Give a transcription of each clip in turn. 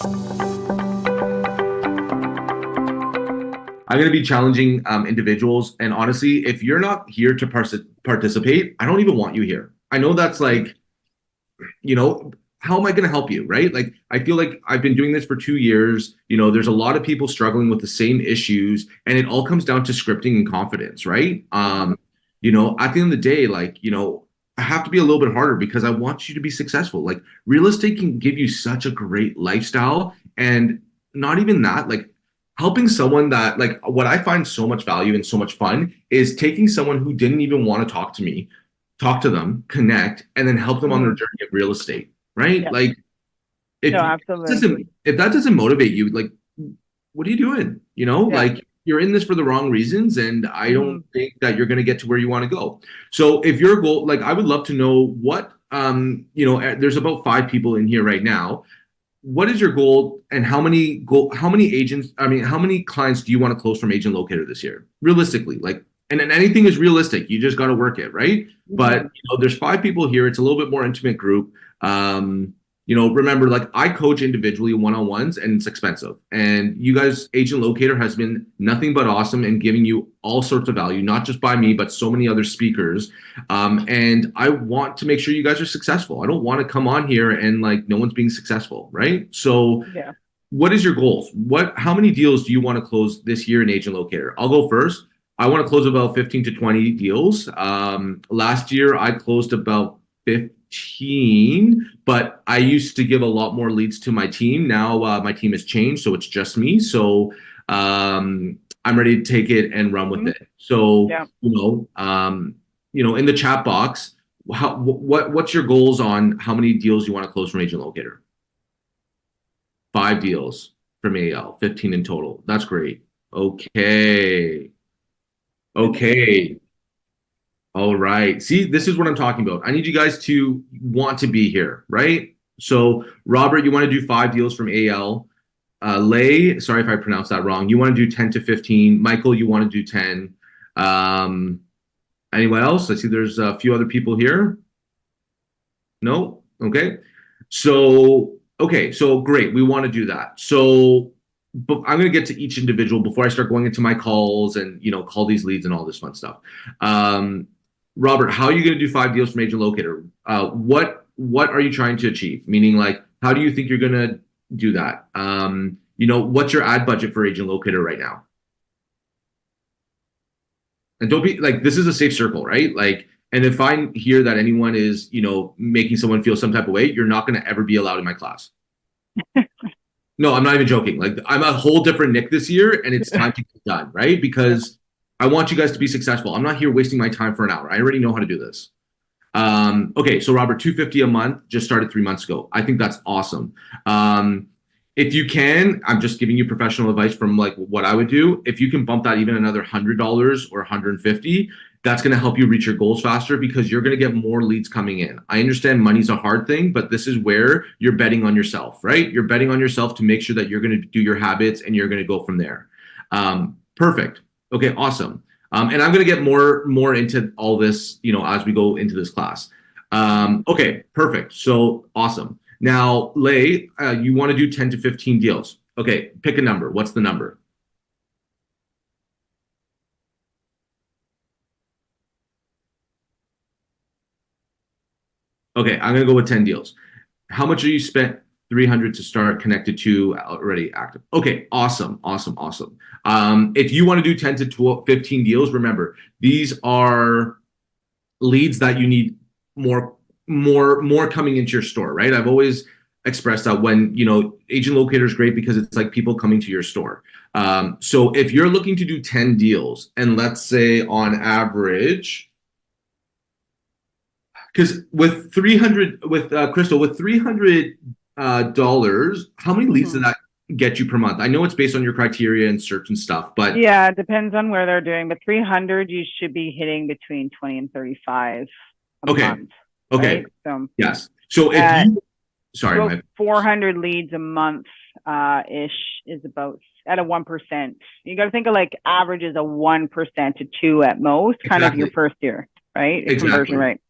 I'm going to be challenging individuals. And honestly, if you're not here to participate, I don't even want you here. I know that's like, you know, how am I going to help you? Right. Like, I feel like I've been doing this for 2 years. There's a lot of people struggling with the same issues, and it all comes down to scripting and confidence. Right. At the end of the day, like, I have to be a little bit harder because I want you to be successful. Like, real estate can give you such a great lifestyle. And not even that, like, helping someone that, like, what I find so much value and so much fun is taking someone who didn't even want to talk to me, talk to them, connect, and then help them on their Mhm. journey of real estate, right? Yeah. Like, No, if absolutely. if that doesn't motivate you, like, what are you doing? Yeah. Like, you're in this for the wrong reasons, and I don't Mhm. think that you're going to get to where you want to go. So if your goal, like, I would love to know what, there's about 5 people in here right now. What is your goal, and how many agents, I mean, how many clients do you want to close from Agent Locator this year? Realistically, like, and then anything is realistic. You just got to work it, right? But Mhm. there's 5 people here. It's a little bit more intimate group. Remember, like, I coach individually one-on-ones, and it's expensive. And you guys, Agent Locator has been nothing but awesome and giving you all sorts of value, not just by me, but so many other speakers. And I want to make sure you guys are successful. I don't want to come on here and, like, no one's being successful, right? So Yeah. what is your goals? How many deals do you want to close this year in Agent Locator? I'll go first. I want to close about 15 to 20 deals. Last year I closed about 15, but I used to give a lot more leads to my team. Now my team has changed, so it's just me. So I'm ready to take it and run with Mhm. it. So, Yeah. in the chat box, what's your goals on how many deals you want to close from Agent Locator? 5 deals from AL, 15 in total. That's great. Okay. Okay. All right. See, this is what I'm talking about. I need you guys to want to be here, right? So, Robert, you want to do 5 deals from AL. Lay, sorry if I pronounced that wrong. You want to do 10 to 15. Michael, you want to do 10. Um, Anyone else? I see there's a few other people here. No? Okay. So great. We want to do that. So, but I'm going to get to each individual before I start going into my calls and, call these leads and all this fun stuff. Um, Robert, how are you going to do 5 deals from Agent Locator? What are you trying to achieve? Meaning, like, how do you think you're going to do that? What's your ad budget for Agent Locator right now? And don't be like, this is a safe circle, right? Like, and if I hear that anyone is, making someone feel some type of way, you're not going to ever be allowed in my class. No, I'm not even joking. Like, I'm a whole different Nick this year, and it's time to get done, right? Yeah. Because I want you guys to be successful. I'm not here wasting my time for an hour. I already know how to do this. Okay, so Robert, 250 a month just started 3 months ago. I think that's awesome. If you can, I'm just giving you professional advice from, like, what I would do. If you can bump that even another $100 or 150, that's going to help you reach your goals faster because you're going to get more leads coming in. I understand money's a hard thing, but this is where you're betting on yourself, right? You're betting on yourself to make sure that you're going to do your habits and you're going to go from there. Perfect. Okay, awesome. And I'm going to get more into all this, as we go into this class. Mhm. Okay, perfect. So awesome. Now, Lay, you want to do 10 to 15 deals. Okay, pick a number. What's the number? Okay, I'm going to go with 10 deals. How much are you spent? 300 to start, connected to, already active. Okay, awesome, awesome, awesome. If you want to do 10 to 12, 15 deals, remember, these are leads that you need more coming into your store, right? I've always expressed that when, Agent Locator is great because it's like people coming to your store. So if you're looking to do 10 deals, and let's say on average, because with 300, with Crystal, with $300, how many leads does Mhm. that get you per month? I know it's based on your criteria and search and stuff, but Yeah, it depends on where they're doing, but 300 you should be hitting between 20 and 35 a okay, month, okay, right? So, yes. So if uh you, sorry, about my 400 leads a month ish is about at a 1%. You got to think of like average is a 1% to 2 at most, kind of your exactly, first year, right? A conversion exactly. rate.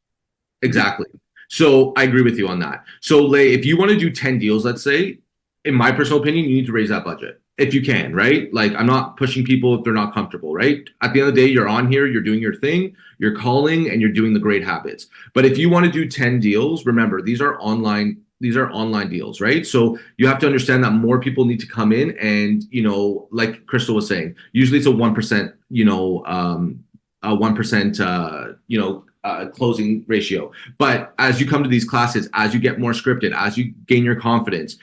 Exactly. So I agree with you on that. So Lay, if you want to do 10 deals, let's say, in my personal opinion, you need to raise that budget if you can, right? Like, I'm not pushing people if they're not comfortable, right? At the end of the day, you're on here, you're doing your thing, you're calling, and you're doing the great habits. But if you want to do 10 deals, remember, these are online deals, right? So you have to understand that more people need to come in and, like Crystal was saying, usually it's a 1%, a 1%, closing ratio. But as you come to these classes, as you get more scripted, as you gain your confidence,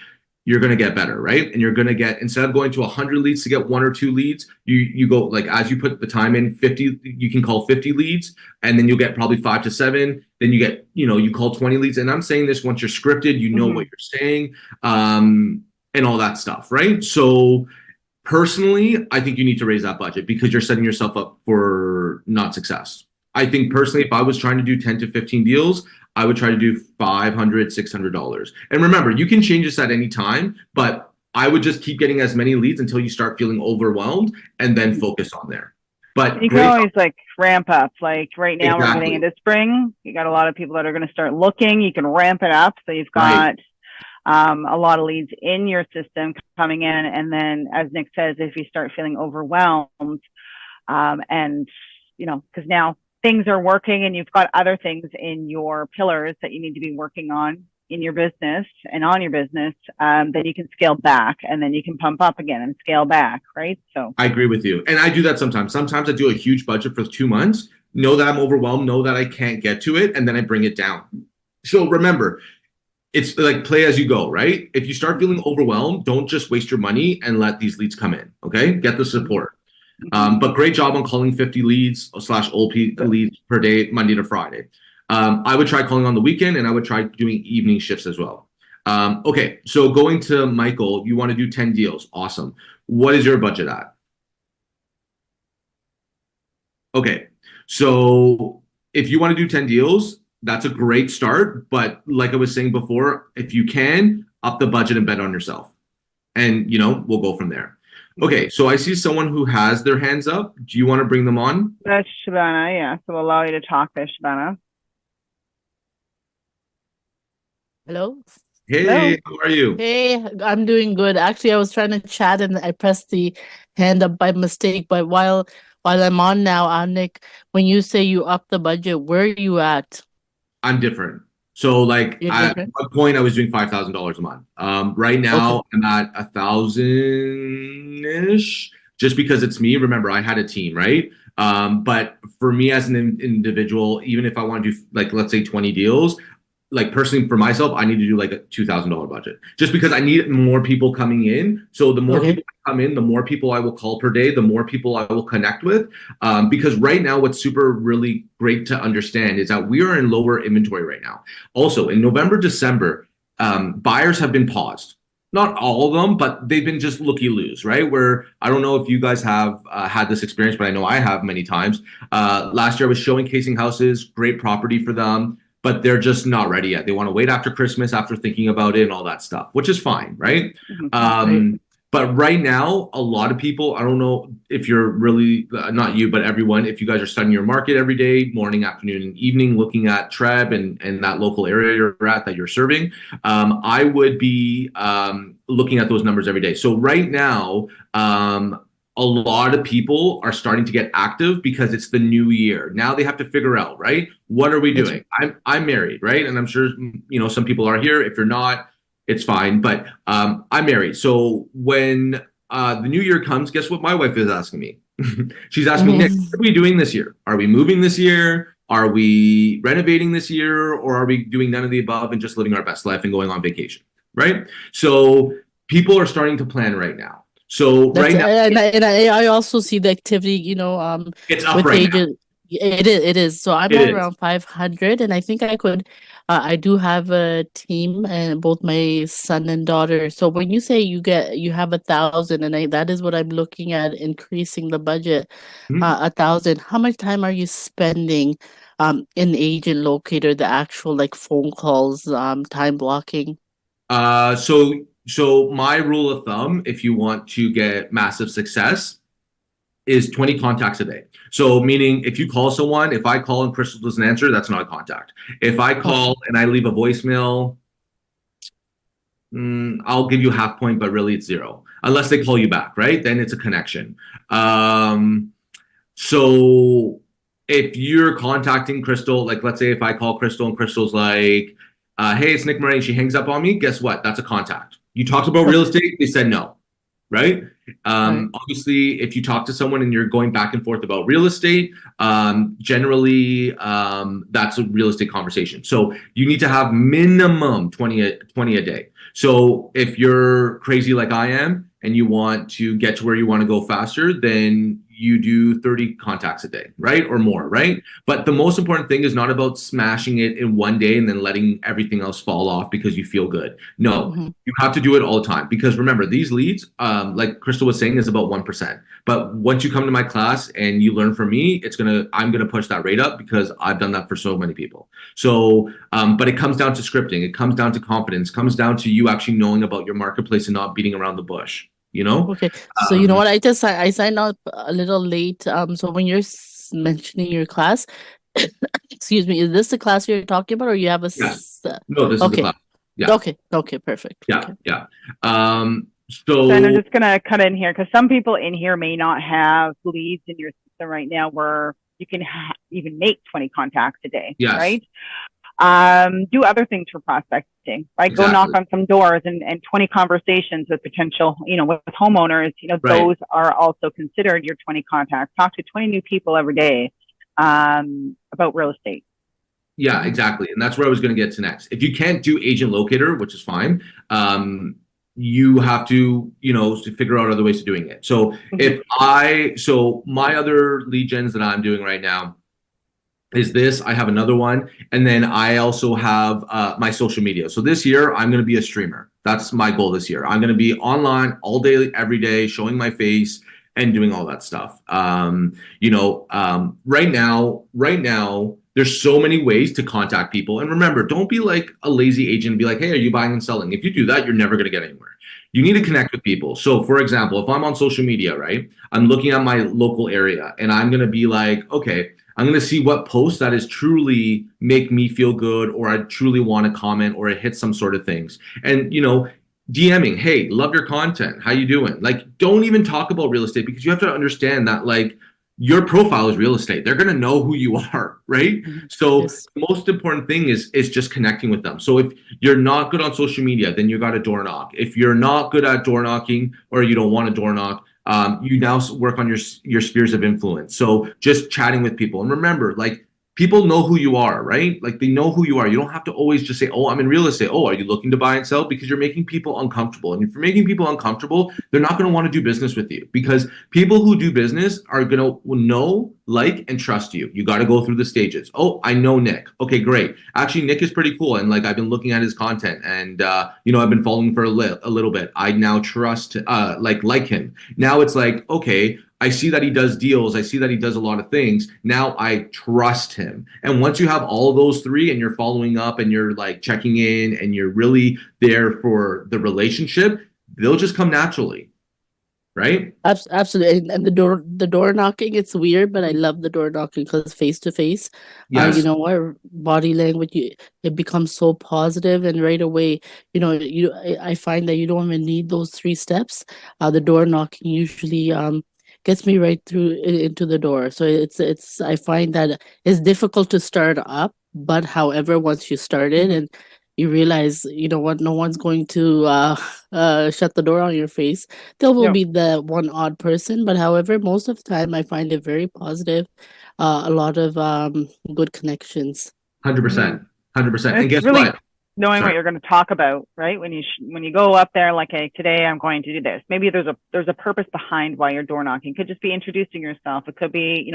you're going to get better, right? And you're going to get, instead of going to 100 leads to get one or two leads, you go, like, as you put the time in, 50, you can call 50 leads, and then you'll get probably 5 to 7. Then you get, you call 20 leads. And I'm saying this, once you're scripted, you know what you're saying, and all that stuff, right? So personally, I think you need to raise that budget because you're setting yourself up for not success. I think personally, if I was trying to do 10 to 15 deals, I would try to do $500, $600. And remember, you can change this at any time, but I would just keep getting as many leads until you start feeling overwhelmed and then focus on there. But you can always like ramp up. Like right now, we're getting into spring. You got a lot of people that are going to start looking. You can ramp it up. So you've got a lot of leads in your system coming in. And then, as Nick says, if you start feeling overwhelmed, and because now things are working and you've got other things in your pillars that you need to be working on in your business and on your business, then you can scale back and then you can pump up again and scale back, right? So I agree with you. And I do that sometimes. Sometimes I do a huge budget for 2 months, know that I'm overwhelmed, know that I can't get to it, and then I bring it down. So remember, it's like play as you go, right? If you start feeling overwhelmed, don't just waste your money and let these leads come in, okay? Get the support. But great job on calling 50 leads / OP leads per day, Monday to Friday. I would try calling on the weekend, and I would try doing evening shifts as well. Okay, so going to Michael, you want to do 10 deals. Awesome. What is your budget at? Okay, so if you want to do 10 deals, that's a great start. But like I was saying before, if you can, up the budget and bet on yourself. And, we'll go from there. Okay, so I see someone who has their hands up. Do you want to bring them on? That's Shabana, yeah. So we'll allow you to talk there, Shabana. Hello? Hey, how are you? Hey, I'm doing good. Actually, I was trying to chat and I pressed the hand up by mistake. But while I'm on now, Nick, when you say you up the budget, where are you at? I'm different. So like You're at different? one point I was doing $5,000 a month. Right now Okay. I'm at 1,000-ish just because it's me. Remember, I had a team, right? But for me as an individual, even if I want to do like let's say 20 deals, like personally for myself, I need to do like a $2,000 budget just because I need more people coming in. So the more people come in, the more people I will call per day, the more people I will connect with. Because right now, what's super really great to understand is that we are in lower inventory right now. Also, in November, December, buyers have been paused. Not all of them, but they've been just looky-loos, right? Where I don't know if you guys have had this experience, but I know I have many times. Last year I was showcasing houses, great property for them, but they're just not ready yet. They want to wait after Christmas, after thinking about it and all that stuff, which is fine, right? But right now, a lot of people, I don't know if you're really, not you, but everyone, if you guys are studying your market every day, morning, afternoon, and evening, looking at Treb and that local area you're at that you're serving, I would be looking at those numbers every day. So right now, a lot of people are starting to get active because it's the new year. Now they have to figure out, right? What are we doing? I'm married, right? And I'm sure some people are here. If you're not, it's fine. But I'm married. So when the new year comes, guess what my wife is asking me? She's asking me, Nick, what are we doing this year? Are we moving this year? Are we renovating this year? Or are we doing none of the above and just living our best life and going on vacation, right? So people are starting to plan right now. So right now, and I also see the activity, it's up with right agent. It is. So I'm at around 500, and I think I could. I do have a team, and both my son and daughter. So when you say you have 1,000, and that is what I'm looking at increasing the budget, now. 1,000. How much time are you spending, in agent locator, the actual like phone calls, time blocking? So my rule of thumb, if you want to get massive success, is 20 contacts a day. So meaning if you call someone, if I call and Crystal doesn't answer, that's not a contact. If I call and I leave a voicemail, I'll give you half point, but really it's zero. Unless they call you back, right? Then it's a connection. Um, so if you're contacting Crystal, like let's say if I call Crystal and Crystal's like, hey, it's Nick Moretti, she hangs up on me, guess what? That's a contact. You talked about real Okay. estate, they said no, right? Right. Obviously, if you talk to someone and you're going back and forth about real estate, generally that's a real estate conversation. So you need to have minimum 20 a day. So if you're crazy like I am and you want to get to where you want to go faster, then you do 30 contacts a day, right? Or more, right? But the most important thing is not about smashing it in one day and then letting everything else fall off because you feel good. No, Mm-hmm. you have to do it all the time because remember, these leads, like Crystal was saying, is about 1%. But once you come to my class and you learn from me, I'm gonna push that rate up because I've done that for so many people. So, but it comes down to scripting, it comes down to confidence, comes down to you actually knowing about your marketplace and not beating around the bush, you know? Okay. So you know Um, what? I signed up a little late. So when you're mentioning your class, excuse me, is this the class you're talking about, or you have a yes. No, this is the okay. class. Yeah, Okay, perfect. yeah, Okay. yeah. Jen, I'm So just gonna cut in here because some people in here may not have leads in your system right now where you can even make 20 contacts a day, yes, right? Do other things for prospecting, right? Go knock exactly. on some doors and 20 conversations with potential, with homeowners, Right. those are also considered your 20 contacts. Talk to 20 new people every day about real estate. Yeah, Mhm. exactly. And that's where I was going to get to next. If you can't do agent locator, which is fine, you have to figure out other ways of doing it. So Mm-hmm. so my other lead gens that I'm doing right now is this. I have another one. And then I also have my social media. So this year, I'm going to be a streamer. That's my goal this year. I'm going to be online all day, every day, showing my face and doing all that stuff. Right now, there's so many ways to contact people. And remember, don't be like a lazy agent and be like, hey, are you buying and selling? If you do that, you're never going to get anywhere. You need to connect with people. So, for example, if I'm on social media, right, I'm looking at my local area and I'm going to be like, okay, I'm going to see what posts that is truly make me feel good or I truly want to comment or it hits some sort of things. And, DMing, hey, love your content. How you doing? Like, don't even talk about real estate because you have to understand that, like, your profile is real estate. They're going to know who you are, right? Mhm. So Yes. the most important thing is just connecting with them. So if you're not good on social media, then you got to door knock. If you're not good at door knocking or you don't want to door knock, you now work on your spheres of influence. So just chatting with people, and remember, like people know who you are, right? Like they know who you are. You don't have to always just say, "Oh, I'm in real estate." Oh, are you looking to buy and sell? Because you're making people uncomfortable, and if you're making people uncomfortable, they're not going to want to do business with you because people who do business are going to know, like, and trust you. You got to go through the stages. Oh, I know Nick. Okay, great. Actually, Nick is pretty cool, and like I've been looking at his content, and I've been following for a little bit. I now trust, like him. Now it's like, okay, I see that he does deals. I see that he does a lot of things. Now I trust him. And once you have all of those three and you're following up and you're like checking in and you're really there for the relationship, they'll just come naturally, right? Absolutely. And the door knocking, it's weird, but I love the door knocking because face to face, you Yes, know what, body language, it becomes so positive, and right away, I find that you don't even need those three steps. The door knocking usually gets me right through into the door. So it's I find that it's difficult to start up, but however, once you start it Mm-hmm. and you realize, you know what, no one's going to shut the door on your face. There will Yep. be the one odd person, but however, most of the time I find it very positive. A lot of good connections. 100%, 100%. And And it's guess really what? knowing what Sorry. you're going to talk about, right? When you go up there, like, hey, today I'm going to do this. Maybe there's a purpose behind why you're door knocking. It could just be introducing yourself. It could be,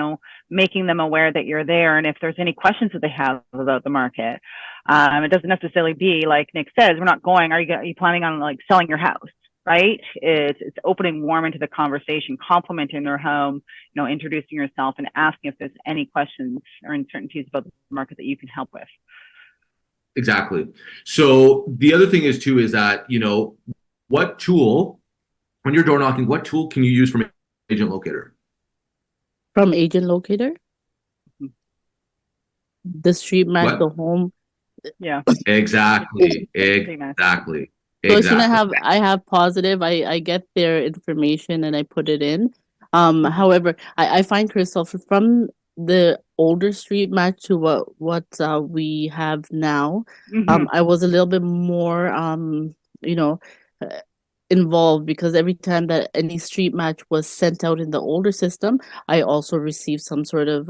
making them aware that you're there, and if there's any questions that they have about the market. It doesn't necessarily be like Nick says. We're not going. Are you planning on like selling your house? Right? It's opening warm into the conversation, complimenting their home, introducing yourself, and asking if there's any questions or uncertainties about the market that you can help with. Exactly. So the other thing is too is that, what tool when you're door knocking, what tool can you use from Agent Locator? From Agent Locator, the street map, the What? home. Yeah. Exactly. Pretty much. Exactly. So as soon as Exactly. I have positive, I get their information and I put it in. However, I find Crystal from the older street match to what we have now. Hmm. I was a little bit more you know uh, involved because every time that any street match was sent out in the older system, I also received some sort of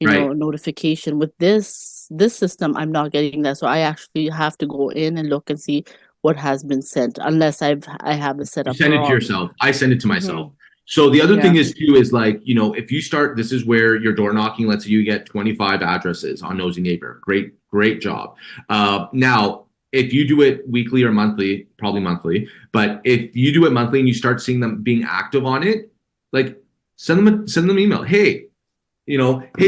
Right. notification. With this system, I'm not getting that, so I actually have to go in and look and see what has been sent, unless I have it set You up send it to wrong. yourself. I send it to Hmm. myself. So the other Yeah. thing is too is like, if you start, this is where you're door knocking. Let's say you get 25 addresses on Nosy Neighbor. Great, great job. Now, if you do it weekly or monthly, probably monthly, but if you do it monthly and you start seeing them being active on it, like send them an email. Hey,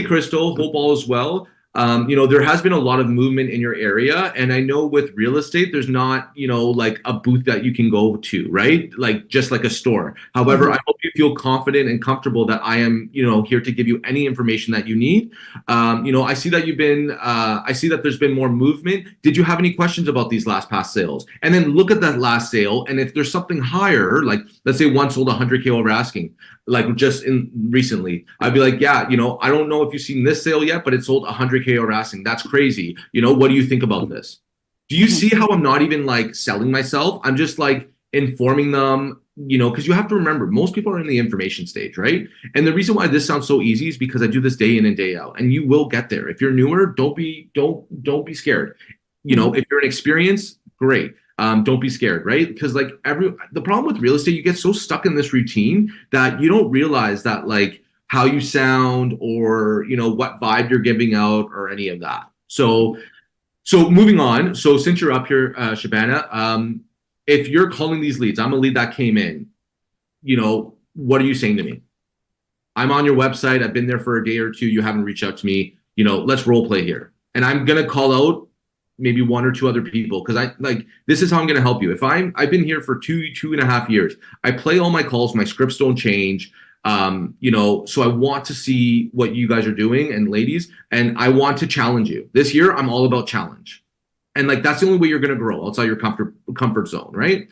Crystal, hope all is well. There has been a lot of movement in your area, and I know with real estate, there's not, like a booth that you can go to, right? Like just like a store. However, Mhm. I hope you feel confident and comfortable that I am, here to give you any information that you need. I see that I see that there's been more movement. Did you have any questions about these last past sales? And then look at that last sale, and if there's something higher, like let's say one sold 100K over asking, like just in recently, I'd be like, yeah, I don't know if you've seen this sale yet, but it sold 100K or asking. That's crazy. What do you think about this? Do you Mhm. see how I'm not even like selling myself? I'm just like informing them, because you have to remember most people are in the information stage, right? And the reason why this sounds so easy is because I do this day in and day out, and you will get there. If you're newer, don't be scared. Mhm. If you're an experienced, great. Don't be scared, right? Because like the problem with real estate, you get so stuck in this routine that you don't realize that like how you sound or what vibe you're giving out or any of that. So moving on. So since you're up here, Shabana, if you're calling these leads, I'm a lead that came in. What are you saying to me? I'm on your website. I've been there for a day or two. You haven't reached out to me. Let's role play here. And I'm gonna call out maybe one or two other people because I like this is how I'm gonna help you. I've been here for 2.5 years. I play all my calls. My scripts don't change. So I want to see what you guys are doing and ladies, and I want to challenge you. This year, I'm all about challenge. And like that's the only way you're gonna grow outside your comfort zone, right?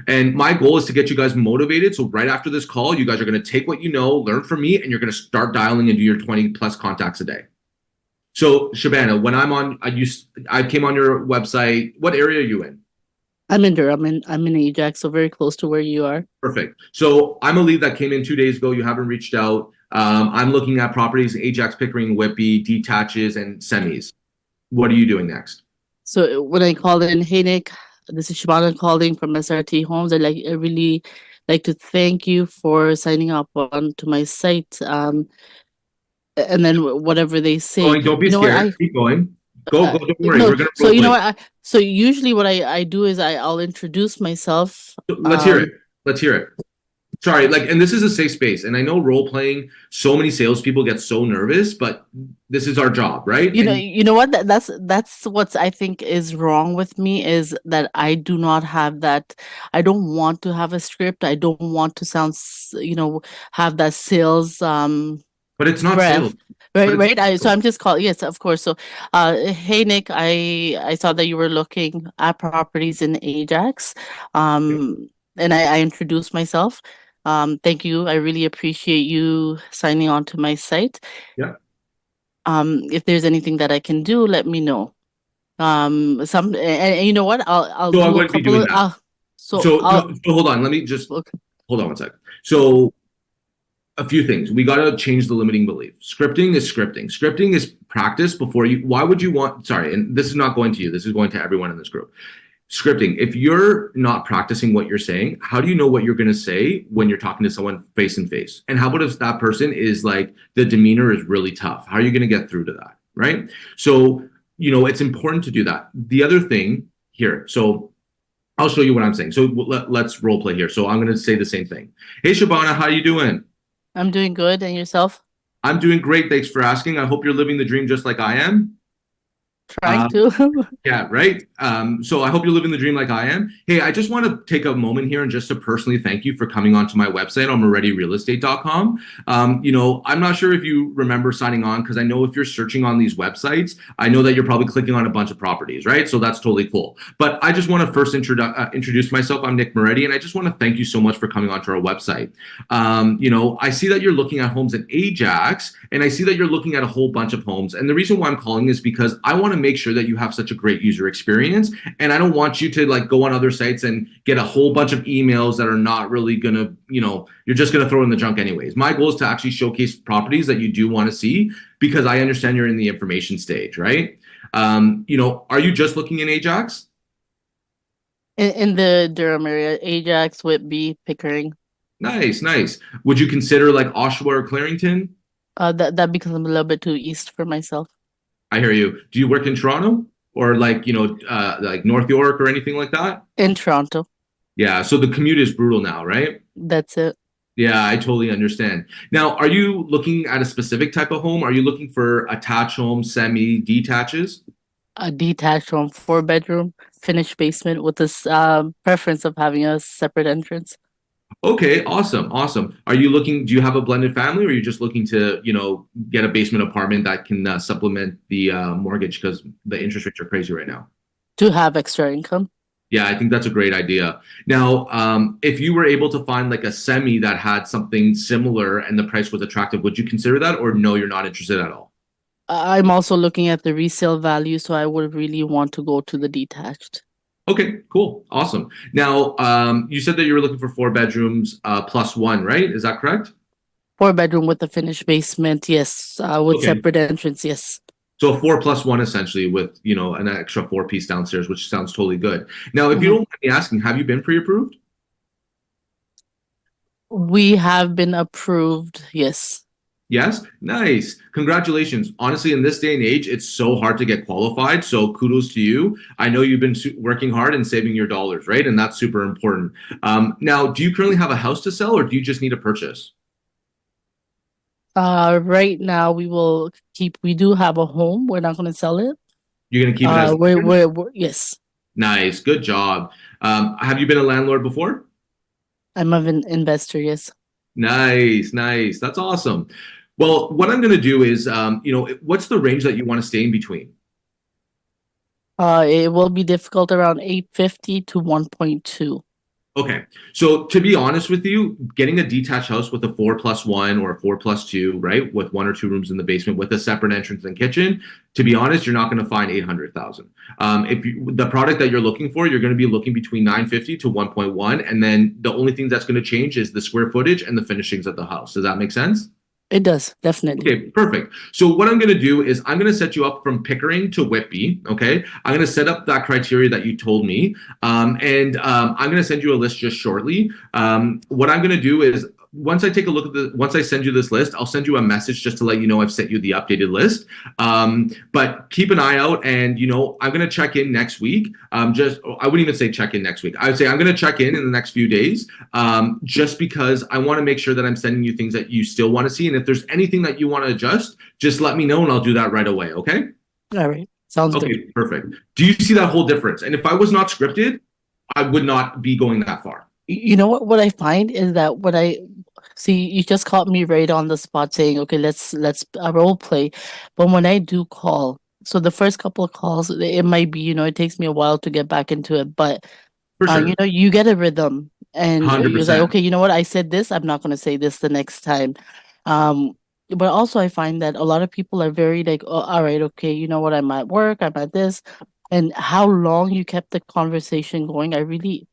And my goal is to get you guys motivated. So right after this call, you guys are going to take what you know, learn from me, and you're going to start dialing and do your 20 plus contacts a day. So Shabana, when I came on your website. What area are you in? I'm in Durham. I'm in Ajax, so very close to where you are. Perfect. So I'm a lead that came in 2 days ago. You haven't reached out. I'm looking at properties, Ajax, Pickering, Whitby, detaches, and semis. What are you doing next? So when I called in, hey Nick, this is Shibana calling from SRT Homes. I really like to thank you for signing up onto my site. And then whatever they say, Going. Don't be you know what scared. Keep going. Go. Go. Don't worry. no. We're gonna So role you know play. what so usually what I do is I'll introduce myself. Let's hear it. Let's hear it. Sorry, like, and this is a safe space, and I know role playing. So many salespeople get so nervous, but this is our job, right? And You know what that's what I think is wrong with me is that I do not have that. I don't want to have a script. I don't want to sound have that sales but it's not sales. breath. But it's Right. So I'm just calling. Yes, of course. So, hey Nick, I saw that you were looking at properties in Ajax, and I introduced myself. Thank you. I really appreciate you signing on to my site. yeah. If there's anything that I can do, let me know. And you know what? I'll So I do a wouldn't be couple doing of that. so So I'll no. So hold on. Let me just okay. hold on one sec. So a few things. We got to change the limiting belief. Scripting is scripting. Scripting is practice before you. Why would you want? Sorry, and this is not going to you. This is going to everyone in this group. Scripting. If you're not practicing what you're saying, how do you know what you're going to say when you're talking to someone face and face? And how about if that person is like the demeanor is really tough? How are you going to get through to that? Right. So it's important to do that. The other thing here. So I'll show you what I'm saying. So let's role play here. So I'm going to say the same thing. Hey Shabana, how you doing? I'm doing good, and yourself? I'm doing great. Thanks for asking. I hope you're living the dream just like I am. Trying to. Yeah, right. So I hope you're living the dream like I am. Hey, I just want to take a moment here and just to personally thank you for coming onto my website on MorettiRealEstate.com. I'm not sure if you remember signing on because I know if you're searching on these websites, I know that you're probably clicking on a bunch of properties, right? So that's totally cool. But I just want to first introduce myself. I'm Nick Moretti, and I just want to thank you so much for coming onto our website. I see that you're looking at homes in Ajax, and I see that you're looking at a whole bunch of homes. And the reason why I'm calling is because I want to make sure that you have such a great user experience, and I don't want you to like go on other sites and get a whole bunch of emails that are not really gonna, you're just gonna throw in the junk anyways. My goal is to actually showcase properties that you do want to see because I understand you're in the information stage, right? Are you just looking in Ajax? In the Durham area, Ajax, Whitby, Pickering. Nice, nice. Would you consider like Oshawa or Clarington? That becomes a little bit too east for myself. I hear you. Do you work in Toronto or like North York or anything like that? In Toronto. Yeah, so the commute is brutal now, right? That's it. Yeah, I totally understand. Now, are you looking at a specific type of home? Are you looking for attached homes, semi, detaches? A detached home, 4 bedroom, finished basement with this preference of having a separate entrance. Okay, awesome, awesome. Do you have a blended family or are you just looking to, get a basement apartment that can supplement the mortgage because the interest rates are crazy right now? To have extra income. Yeah, I think that's a great idea. Now, if you were able to find like a semi that had something similar and the price was attractive, would you consider that or no, you're not interested at all? I'm also looking at the resale value, so I would really want to go to the detached. Okay, cool. Awesome. Now, you said that you were looking for 4 bedrooms plus one, right? Is that correct? 4 bedroom with a finished basement, yes. With Okay. separate entrance, yes. So a 4 plus one essentially with, an extra four-piece downstairs, which sounds totally good. Now, if you Mhm. don't mind me asking, have you been pre-approved? We have been approved, yes. Yes? Nice. Congratulations. Honestly, in this day and age, it's so hard to get qualified. So kudos to you. I know you've been working hard and saving your dollars, right? And that's super important. Now, do you currently have a house to sell or do you just need a purchase? Right now we do have a home. We're not gonna sell it. You're going to keep it as Yes. nice. Good job. Have you been a landlord before? I'm an investor, yes. Nice, nice. That's awesome. Well, what I'm going to do is, what's the range that you want to stay in between? It will be difficult around 850 to 1.2. Okay. So to be honest with you, getting a detached house with a 4 plus 1 or a 4 plus 2, right, with one or two rooms in the basement with a separate entrance and kitchen, to be honest, you're not going to find 800,000. The product that you're looking for, you're going to be looking between 950 to 1.1, and then the only thing that's going to change is the square footage and the finishings of the house. Does that make sense? It does, definitely. Okay, perfect. So what I'm going to do is I'm going to set you up from Pickering to Whitby. Okay, I'm going to set up that criteria that you told me, and I'm going to send you a list just shortly. What I'm going to do is once I send you this list, I'll send you a message just to let you know I've sent you the updated list. But keep an eye out, and I'm going to check in next week. I wouldn't even say check in next week. I would say I'm going to check in the next few days, just because I want to make sure that I'm sending you things that you still want to see. And if there's anything that you want to adjust, just let me know and I'll do that right away. Okay? All right. Sounds good. Okay, perfect. Do you see that whole difference? And if I was not scripted, I would not be going that far. You know what I find is that when I see, you just caught me right on the spot saying, okay, let's role play. But when I do call, so the first couple of calls, it might be, it takes me a while to get back into it, but For sure. you get a rhythm and you're like, 100%. okay, you know what? I said this, I'm not going to say this the next time. Um, but also I find that a lot of people are very like, oh, all right, okay, you know what? I'm at work, I'm at this. And how long you kept the conversation going, I really,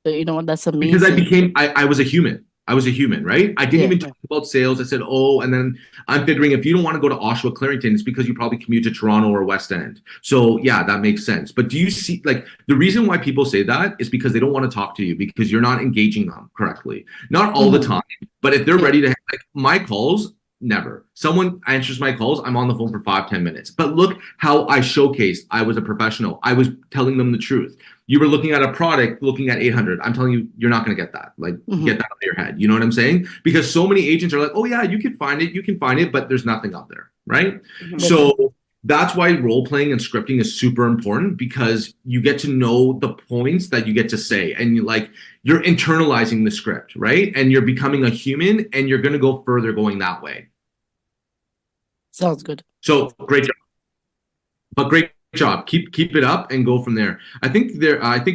that's Because amazing. I was a human. I was a human, right? I didn't Yeah. even talk about sales. I said, oh, and then I'm figuring if you don't want to go to Oshawa, Clarington, it's because you probably commute to Toronto or West End. So yeah, that makes sense. But do you see, like, the reason why people say that is because they don't want to talk to you because you're not engaging them correctly. Not all the Mhm. time, but if they're Yeah. ready to, like, my calls, never. Someone answers my calls, I'm on the phone for 5, 10 minutes. But look how I showcased I was a professional. I was telling them the truth. You were looking at a product, looking at 800. I'm telling you, you're not going to get that. Like, Mhm. get that out of your head. You know what I'm saying? Because so many agents are like, oh, yeah, you can find it, but there's nothing out there, right? Mhm. That's it. So That's why role playing and scripting is super important, because you get to know the points that you get to say, and you're internalizing the script, right? And you're becoming a human, and you're going to go further going that way. Sounds good. So great job, but great job. Keep it up and go from there. I think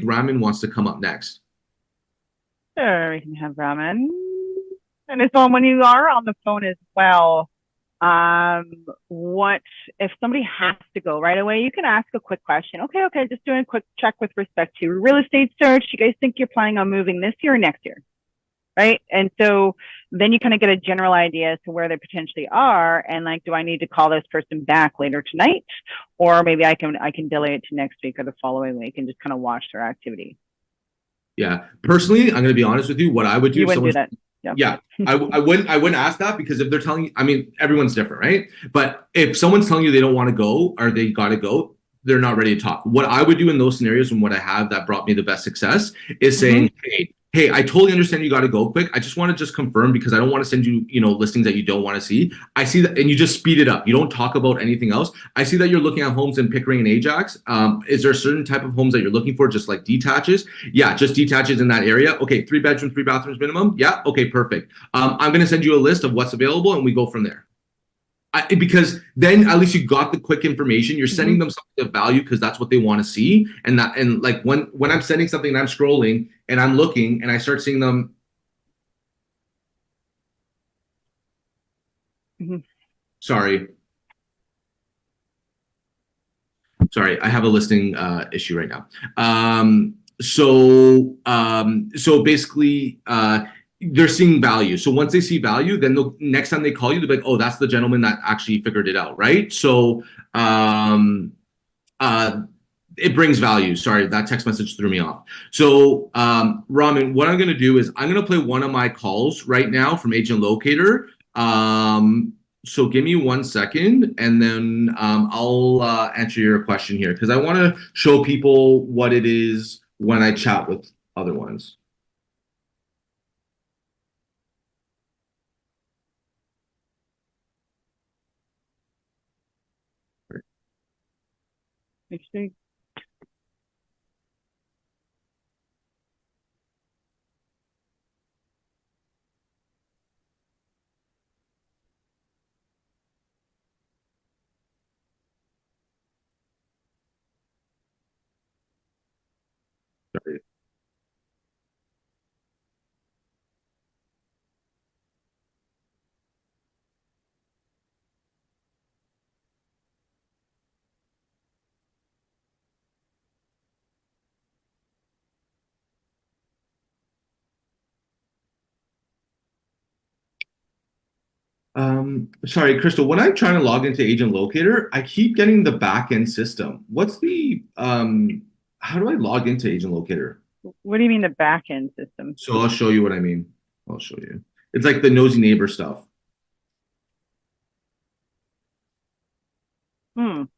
Ramin wants to come up next. Sure, we can have ramen. And so when you are on the phone as well, what if somebody has to go right away? You can ask a quick question. Okay, just doing a quick check with respect to real estate search. You guys think you're planning on moving this year or next year? Right. And so then you kind of get a general idea as to where they potentially are, and like, do I need to call this person back later tonight? Or maybe I can delay it to next week or the following week and just kind of watch their activity. Yeah. Personally, I'm going to be honest with you. What I would do, You wouldn't do that. Yeah, I wouldn't ask that, because if they're telling you, I mean, everyone's different, right? But if someone's telling you they don't want to go or they got to go, they're not ready to talk. What I would do in those scenarios, and what I have that brought me the best success, is saying, hey, I totally understand you got to go quick. I just want to just confirm, because I don't want to send you, listings that you don't want to see. I see that, and you just speed it up. You don't talk about anything else. I see that you're looking at homes in Pickering and Ajax. Is there a certain type of homes that you're looking for, just like detaches? Yeah, just detaches in that area. Okay, 3 bedrooms, 3 bathrooms minimum. Yeah, okay, perfect. I'm going to send you a list of what's available, and we go from there. Because then at least you got the quick information. You're sending them something of value, because that's what they want to see. And like when I'm sending something and I'm scrolling and I'm looking and I start seeing them. Sorry, I have a listing issue right now. So basically, they're seing value. So once they see value, then next time they call you, they'll be like, oh, that's the gentleman that actually figured it out, right? So it brings value. Sorry, that text message threw me off. So Ramin, what I'm going to do is I'm going to play one of my calls right now from Agent Locator. So give me 1 second, and then I'll answer your question here, because I want to show people what it is when I chat with other ones. Interesting. Sorry. Sorry, Crystal, when I'm trying to log into Agent Locator, I keep getting the back end system. What's the how do I log into Agent Locator? What do you mean the back end system? So I'll show you what I mean. I'll show you. It's like the nosy neighbor stuff. Because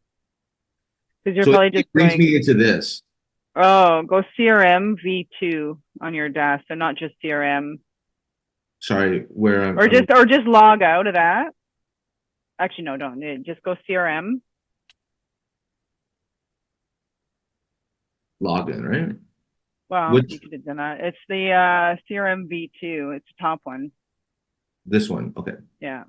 you're So probably it just brings going, me into this. oh, go CRM V2 on your desk, so not just CRM. Sorry, where Or just log out of that. Actually, no, don't. Just go CRM. logged in, right? Well, Which you could have done that. It's the CRM V2. It's the top one. this one? Okay. Yeah.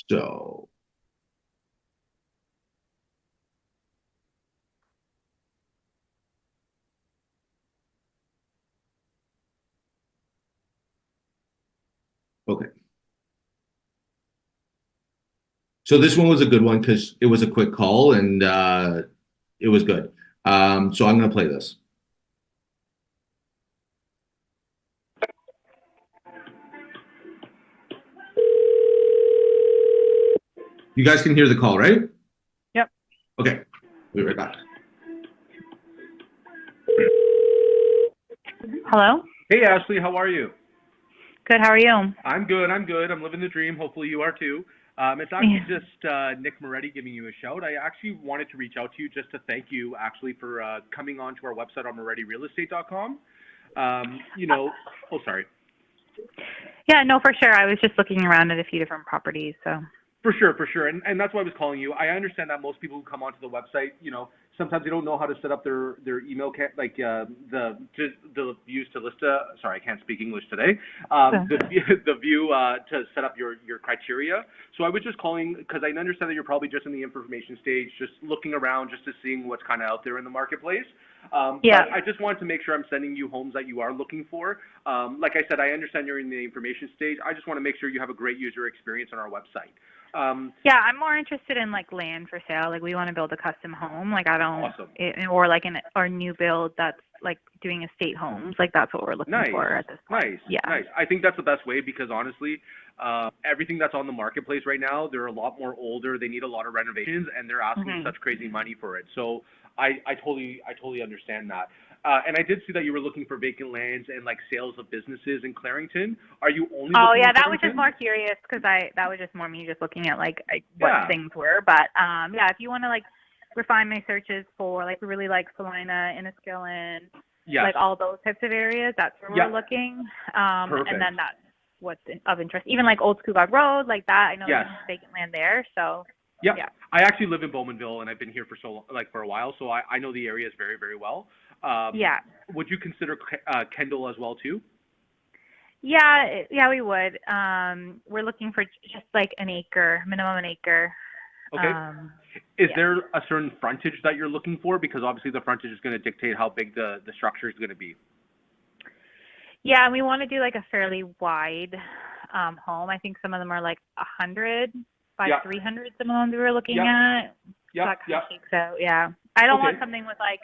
So okay. So this one was a good one, because it was a quick call, and it was good. So I'm gonna play this. You guys can hear the call, right? Yep. Okay. We'll be right back. Hello? Hey, Ashley, how are you? Good, how are you? I'm good. I'm living the dream. Hopefully you are too. It's actually just Nick Moretti giving you a shout. I actually wanted to reach out to you just to thank you actually for coming onto our website on MorettiRealEstate.com. Oh, sorry. Yeah, no, for sure. I was just looking around at a few different properties, so. For sure. And that's why I was calling you. I understand that most people who come onto the website, sometimes they don't know how to set up their email, the views to list. Sorry, I can't speak English today. The view to set up your criteria. So I was just calling because I understand that you're probably just in the information stage, just looking around, just to seeing what's kind of out there in the marketplace. Yeah. But I just wanted to make sure I'm sending you homes that you are looking for. Like I said, I understand you're in the information stage. I just want to make sure you have a great user experience on our website. Yeah, I'm more interested in like land for sale. Like we want to build a custom home. Like I don't, Awesome. or like our new build that's like doing estate homes. Like that's what we're looking for at this point. Nice. I think that's the best way because honestly, everything that's on the marketplace right now, they're a lot more older. They need a lot of renovations, and they're asking such crazy money for it. So I totally understand that. And I did see that you were looking for vacant lands and like sales of businesses in Clarington. Are you only? Oh looking yeah, in that was Clarington? just more curious because that was just more me just looking at like what things were. But yeah, if you want to like refine my searches for like we really like Salina, Enniskillen, like all those types of areas, that's where we're looking. Perfect. And then that's what's of interest. Even like Old Scugog Road, like that. I know there's vacant land there, so. Yeah. I actually live in Bowmanville, and I've been here for a while, so I know the areas very, very well. Would you consider Kendall as well too? Yeah, we would. We're looking for just like minimum an acre. Okay. Is there a certain frontage that you're looking for? Because obviously the frontage is going to dictate how big the structure is going to be. Yeah, and we want to do like a fairly wide home. I think some of them are like 100 by 300. Some of them we were looking at. So that kind of shakes out. Yeah, I don't want something with like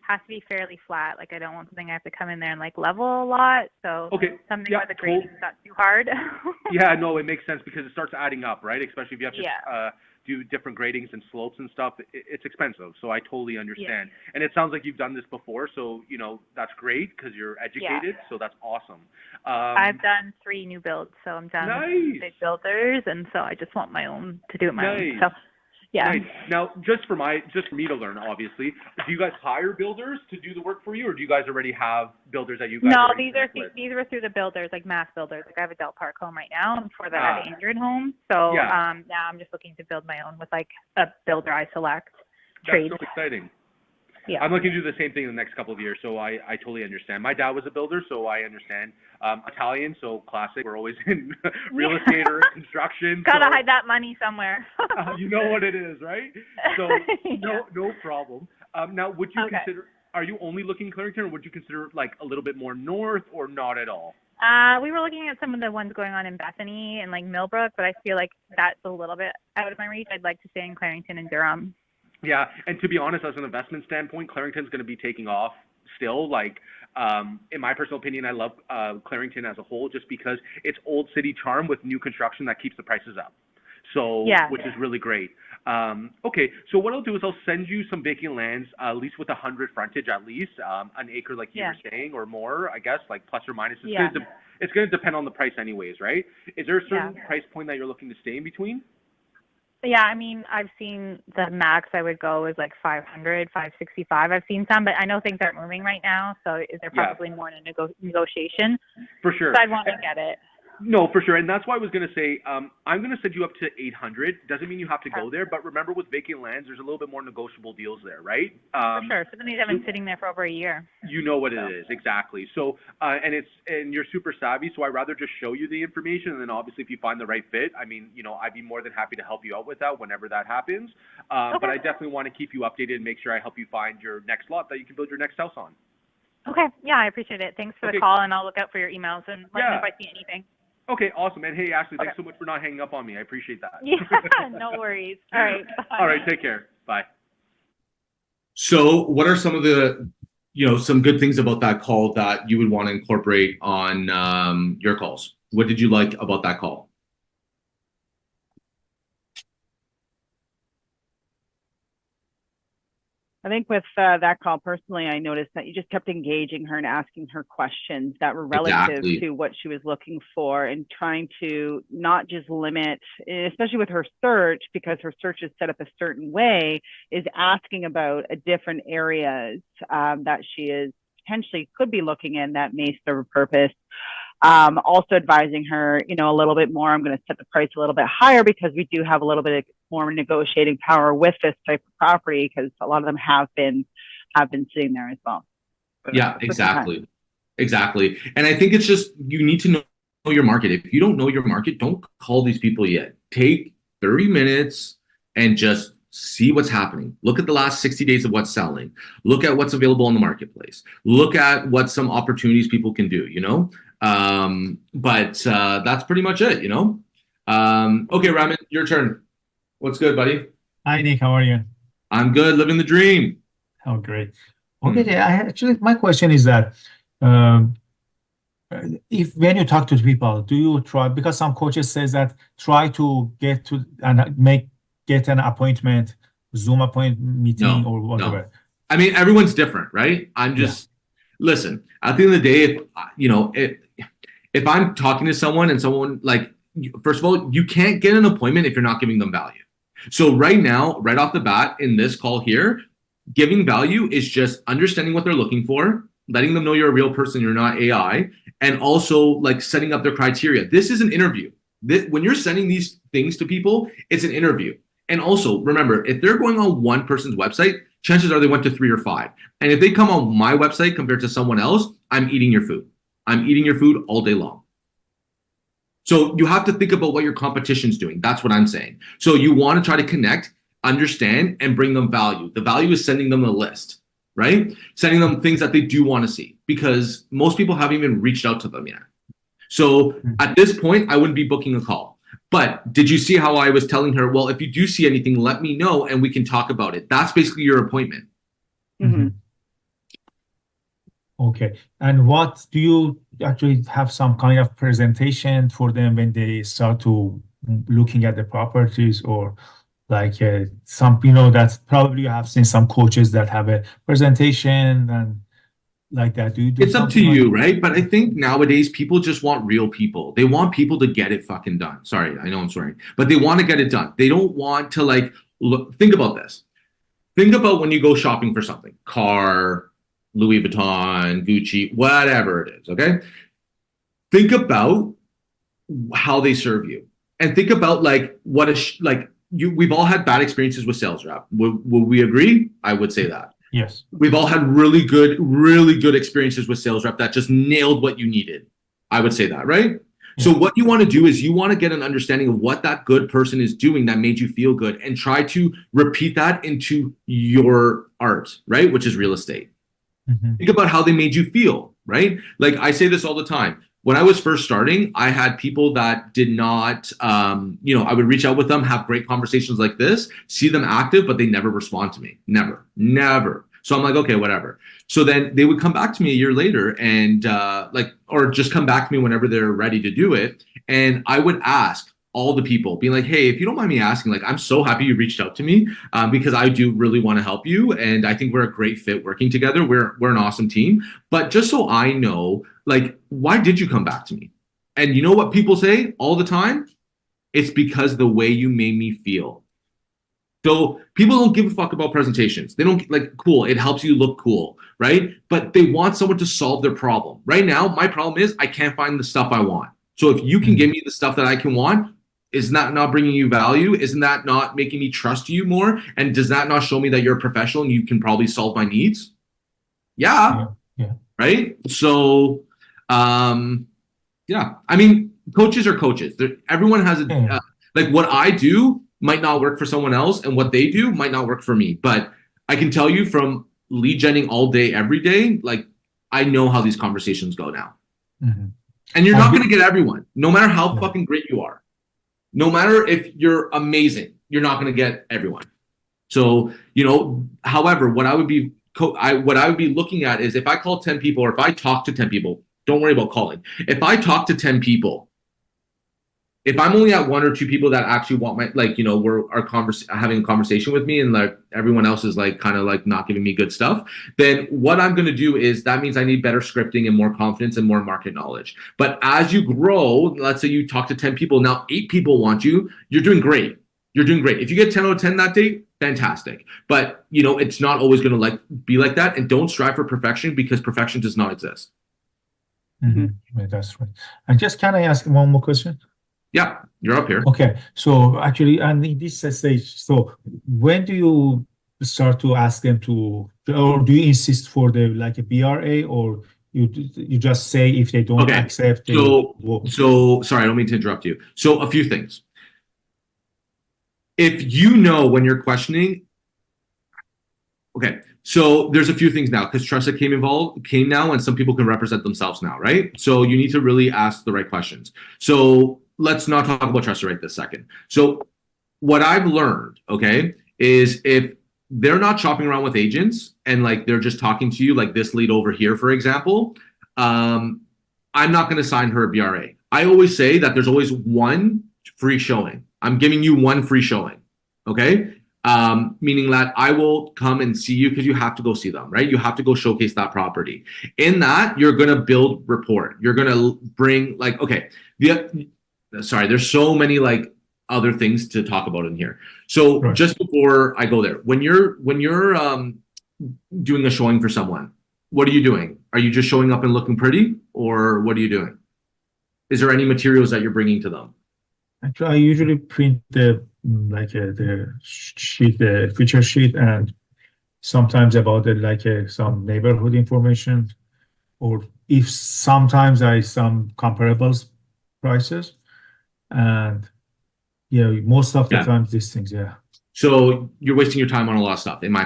has to be fairly flat. Like I don't want something I have to come in there and like level a lot. So something where the grading's not too hard. Yeah, no, it makes sense because it starts adding up, right? Especially if you have to do different gradings and slopes and stuff. It's expensive, so I totally understand. Yeah. And it sounds like you've done this before, so that's great because you're educated. So that's awesome. I've done 3 new builds, so I'm done with big builders, and so I just want my own to do it my own. So. Yeah. Nice. Now, just for me to learn, obviously, do you guys hire builders to do the work for you, or do you guys already have builders that you guys? No, these were through the builders, like mass builders. Like I have a Del Park home right now, and before that I have an Android home. So now I'm just looking to build my own with like a builder I select. That's so exciting. Yeah. I'm looking to do the same thing in the next couple of years, so I totally understand. My dad was a builder, so I understand. Italian, so classic. We're always in real estate or construction. Gotta hide that money somewhere. You know what it is, right? So no problem. Now, would you consider? Are you only looking in Clarington, or would you consider like a little bit more north, or not at all? We were looking at some of the ones going on in Bethany and like Millbrook, but I feel like that's a little bit out of my reach. I'd like to stay in Clarington and Durham. Yeah, and to be honest, as an investment standpoint, Clarington's going to be taking off still. Like, in my personal opinion, I love Clarington as a whole just because it's old city charm with new construction that keeps the prices up. So, which is really great. Okay, so what I'll do is I'll send you some vacant lands, at least with 100 frontage, at least an acre, like you were saying, or more, I guess, like plus or minus. It's going to depend on the price, anyways, right? Is there a certain price point that you're looking to stay in between? Yeah, I mean, I've seen the max I would go is like 500, 565. I've seen some, but I know things aren't moving right now, so they're probably more in a negotiation. For sure. So I'd want to get it. No, for sure. And that's why I was going to say, I'm going to send you up to 800. Doesn't mean you have to go there, but remember with vacant lands, there's a little bit more negotiable deals there, right? For sure. Some of these have been sitting there for over a year. You know what it is, exactly. So, and you're super savvy, so I'd rather just show you the information, and then obviously if you find the right fit, I mean, I'd be more than happy to help you out with that whenever that happens. But I definitely want to keep you updated and make sure I help you find your next lot that you can build your next house on. Okay. Yeah, I appreciate it. Thanks for the call, and I'll look out for your emails and let me know if I see anything. Okay, awesome. And hey, Ashley, thanks so much for not hanging up on me. I appreciate that. Yeah, no worries. All right. Bye. All right, take care. Bye. So what are some of the, some good things about that call that you would want to incorporate on your calls? What did you like about that call? I think with that call, personally, I noticed that you just kept engaging her and asking her questions that were relative to what she was looking for, and trying to not just limit, especially with her search, because her search is set up a certain way, is asking about different areas that she is potentially could be looking in that may serve a purpose. Also advising her, you know, a little bit more. I'm going to set the price a little bit higher because we do have a little bit more negotiating power with this type of property, because a lot of them have been sitting there as well. Yeah, exactly. Exactly. And I think it's just, you need to know your market. If you don't know your market, don't call these people yet. Take 30 minutes and just see what's happening. Look at the last 60 days of what's selling. Look at what's available in the marketplace. Look at what some opportunities people can do, you know? But that's pretty much it, you know? Okay, Raman, your turn. What's good, buddy? Hi, Nick. How are you? I'm good, living the dream. Oh, great. Okay, actually, my question is that um, if when you talk to people, do you try, because some coaches says that try to get to and get an appointment, Zoom appointment meeting or whatever. I mean, everyone's different, right? I'm just listen. At the end of the day, if you know, if I'm talking to someone and someone like, first of all, you can't get an appointment if you're not giving them value. So right now, right off the bat in this call here, giving value is just understanding what they're looking for, letting them know you're a real person, you're not AI, and also like setting up their criteria. This is an interview. When you're sending these things to people, it's an interview. And also remember, if they're going on one person's website, chances are they went to 3 or 5. And if they come on my website compared to someone else, I'm eating your food. I'm eating your food all day long. So you have to think about what your competition's doing. That's what I'm saying. So you want to try to connect, understand, and bring them value. The value is sending them a list, right? Sending them things that they do want to see, because most people haven't even reached out to them yet. So at this point, I wouldn't be booking a call. But did you see how I was telling her, well, if you do see anything, let me know and we can talk about it. That's basically your appointment. Mm-hmm. Okay. And what do you actually have some kind of presentation for them when they start to looking at the properties, or like some, you know, that probably you have seen some coaches that have a presentation and like that. Do you do It's up to something you, like right? But I think nowadays people just want real people. They want people to get it fucking done. Sorry, I know I'm swearing, but they want to get it done. They don't want to like look. Think about this. Think about when you go shopping for something, car, Louis Vuitton, Gucci, whatever it is. Okay. Think about how they serve you, and think about like what is like you. We've all had bad experiences with sales rep. Would we agree? I would say that. Yes. We've all had really good experiences with sales rep that just nailed what you needed. I would say that, right? Yeah. So what you want to do is you want to get an understanding of what that good person is doing that made you feel good, and try to repeat that into your art, right? Which is real estate. Mm-hmm. Think about how they made you feel, right? Like I say this all the time. When I was first starting, I had people that did not, I would reach out with them, have great conversations like this, see them active, but they never respond to me. Never. So I'm like, okay, whatever. So then they would come back to me a year later and or just come back to me whenever they're ready to do it. And I would ask all the people, being like, hey, if you don't mind me asking, like, I'm so happy you reached out to me because I do really want to help you. And I think we're a great fit working together. We're an awesome team. But just so I know, like, why did you come back to me? And you know what people say all the time? It's because the way you made me feel. So people don't give a fuck about presentations. They don't like, cool, it helps you look cool, right? But they want someone to solve their problem. Right now, my problem is I can't find the stuff I want. So if you can give me the stuff that I can want, is that not bringing you value? Isn't that not making me trust you more? And does that not show me that you're a professional and you can probably solve my needs? Yeah. Right? So, I mean, coaches are coaches. Everyone has like what I do might not work for someone else, and what they do might not work for me. But I can tell you from lead genning all day, every day, like I know how these conversations go now. Mm-hmm. And you're not going to get everyone, no matter how fucking great you are. No matter if you're amazing, you're not going to get everyone. So, however, what I would be looking at is if I call 10 people, or if I talk to 10 people, don't worry about calling. If I talk to 10 people, if I'm only at 1 or 2 people that actually want my, having a conversation with me, and like everyone else is like kind of like not giving me good stuff, then what I'm going to do is that means I need better scripting and more confidence and more market knowledge. But as you grow, let's say you talk to 10 people, now 8 people want you, you're doing great. You're doing great. If you get 10 out of 10 that day, fantastic. But it's not always going to be like that. And don't strive for perfection, because perfection does not exist. Yeah, that's right. And just can I ask one more question? Yeah, you're up here. Okay, so actually, and in this stage, so when do you start to ask them or do you insist for the like a BRA, or you just say if they don't accept, they So sorry, I don't mean to interrupt you. So a few things. If when you're questioning, okay, so there's a few things now, because Tressa came now, and some people can represent themselves now, right? So you need to really ask the right questions. So let's not talk about Tressa right this second. So what I've learned, okay, is if they're not shopping around with agents and like they're just talking to you, like this lead over here, for example, I'm not going to sign her a BRA. I always say that there's always one free showing. I'm giving you one free showing, okay? Meaning that I will come and see you, because you have to go see them, right? You have to go showcase that property. In that, you're going to build rapport. You're going to bring sorry, there's so many like other things to talk about in here. So just before I go there, when you're doing a showing for someone, what are you doing? Are you just showing up and looking pretty, or what are you doing? Is there any materials that you're bringing to them? Actually, I usually print the sheet, the feature sheet, and sometimes about some neighborhood information, or if sometimes some comparables prices, and most of the time these things, So you're wasting your time on a lot of stuff, in my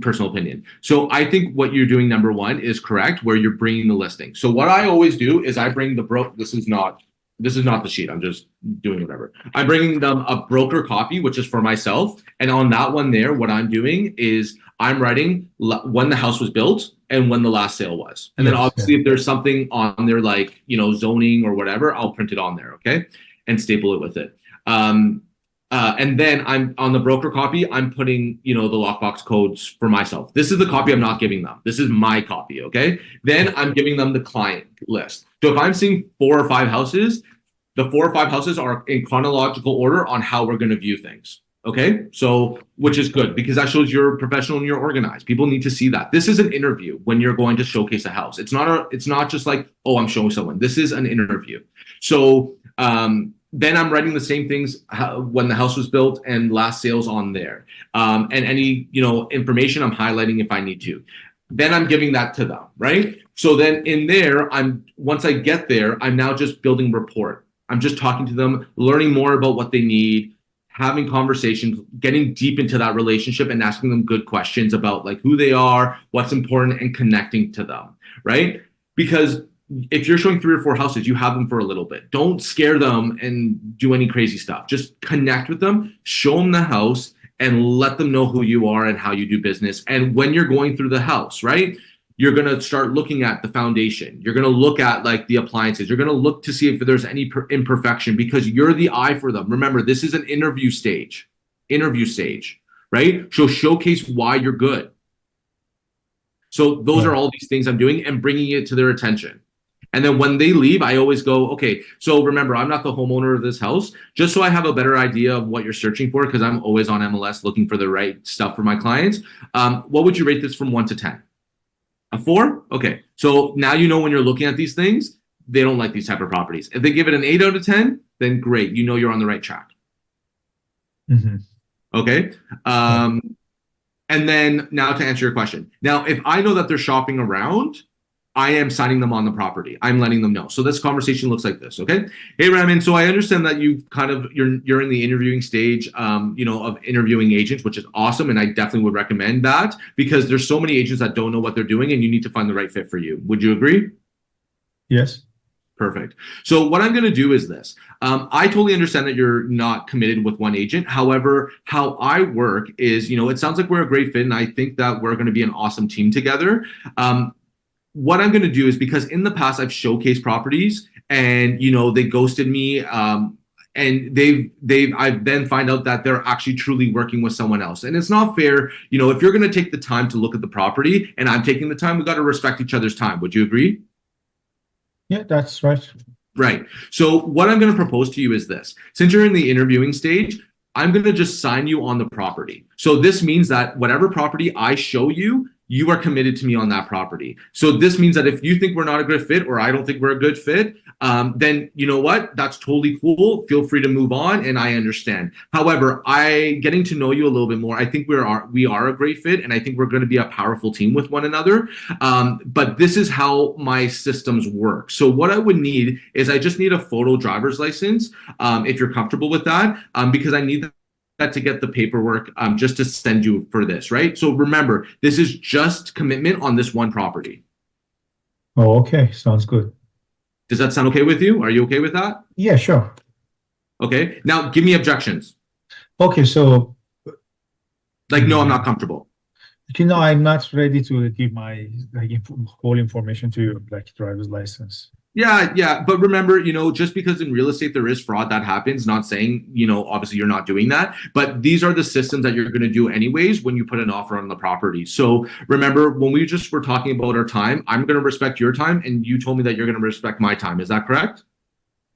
personal opinion. So I think what you're doing, number one, is correct, where you're bringing the listing. So what I always do is I bring this is not the sheet. I'm just doing whatever. I'm bringing them a broker copy, which is for myself. And on that one there, what I'm doing is I'm writing when the house was built and when the last sale was. And then obviously if there's something on there like, zoning or whatever, I'll print it on there, okay? And staple it with it. And then I'm on the broker copy, I'm putting, the lockbox codes for myself. This is the copy I'm not giving them. This is my copy, okay? Then I'm giving them the client list. So if I'm seeing 4 or 5 houses, the 4 or 5 houses are in chronological order on how we're going to view things, okay? So, which is good, because that shows you're professional and you're organized. People need to see that. This is an interview when you're going to showcase a house. It's not just like, oh, I'm showing someone. This is an interview. So, then I'm writing the same things when the house was built and last sales on there. And any, information I'm highlighting if I need to. Then I'm giving that to them, right? So then in there, once I get there, I'm now just building rapport. I'm just talking to them, learning more about what they need, having conversations, getting deep into that relationship and asking them good questions about like who they are, what's important, and connecting to them, right? Because if you're showing 3 or 4 houses, you have them for a little bit. Don't scare them and do any crazy stuff. Just connect with them, show them the house, and let them know who you are and how you do business. And when you're going through the house, right, you're going to start looking at the foundation. You're going to look at like the appliances. You're going to look to see if there's any imperfection, because you're the eye for them. Remember, this is an interview stage, right? So showcase why you're good. So those are all these things I'm doing and bringing it to their attention. And then when they leave, I always go, okay, so remember, I'm not the homeowner of this house, just so I have a better idea of what you're searching for, because I'm always on MLS looking for the right stuff for my clients. What would you rate this from 1 to 10? A 4? Okay. So now when you're looking at these things, they don't like these type of properties. If they give it an 8 out of 10, then great. You're on the right track. Mm-hmm. Okay. And then now to answer your question. Now, if I know that they're shopping around, I am signing them on the property. I'm letting them know. So this conversation looks like this, okay? Hey, Ramin, so I understand that you're in the interviewing stage, of interviewing agents, which is awesome, and I definitely would recommend that, because there's so many agents that don't know what they're doing, and you need to find the right fit for you. Would you agree? Yes. Perfect. So what I'm going to do is this. I totally understand that you're not committed with one agent. However, how I work is, it sounds like we're a great fit, and I think that we're going to be an awesome team together. What I'm going to do is, because in the past I've showcased properties and, they ghosted me, and I've then find out that they're actually truly working with someone else. And it's not fair. If you're going to take the time to look at the property and I'm taking the time, we got to respect each other's time. Would you agree? Yeah, that's right. Right. So what I'm going to propose to you is this. Since you're in the interviewing stage, I'm going to just sign you on the property. So this means that whatever property I show you, you are committed to me on that property. So this means that if you think we're not a good fit or I don't think we're a good fit, then you know what? That's totally cool. Feel free to move on, and I understand. However, getting to know you a little bit more, I think we are a great fit, and I think we're going to be a powerful team with one another. But this is how my systems work. So what I would need is I just need a photo driver's license, if you're comfortable with that, because I need that to get the paperwork just to send you for this, right? So remember, this is just commitment on this one property. Oh, okay. Sounds good. Does that sound okay with you? Are you okay with that? Yeah, sure. Okay. Now give me objections. Okay, so Like, no, I'm not comfortable. I'm not ready to give my whole information to you, like driver's license. Yeah. But remember, just because in real estate there is fraud that happens, not saying, obviously you're not doing that, but these are the systems that you're going to do anyways when you put an offer on the property. So remember, when we just were talking about our time, I'm going to respect your time, and you told me that you're going to respect my time. Is that correct?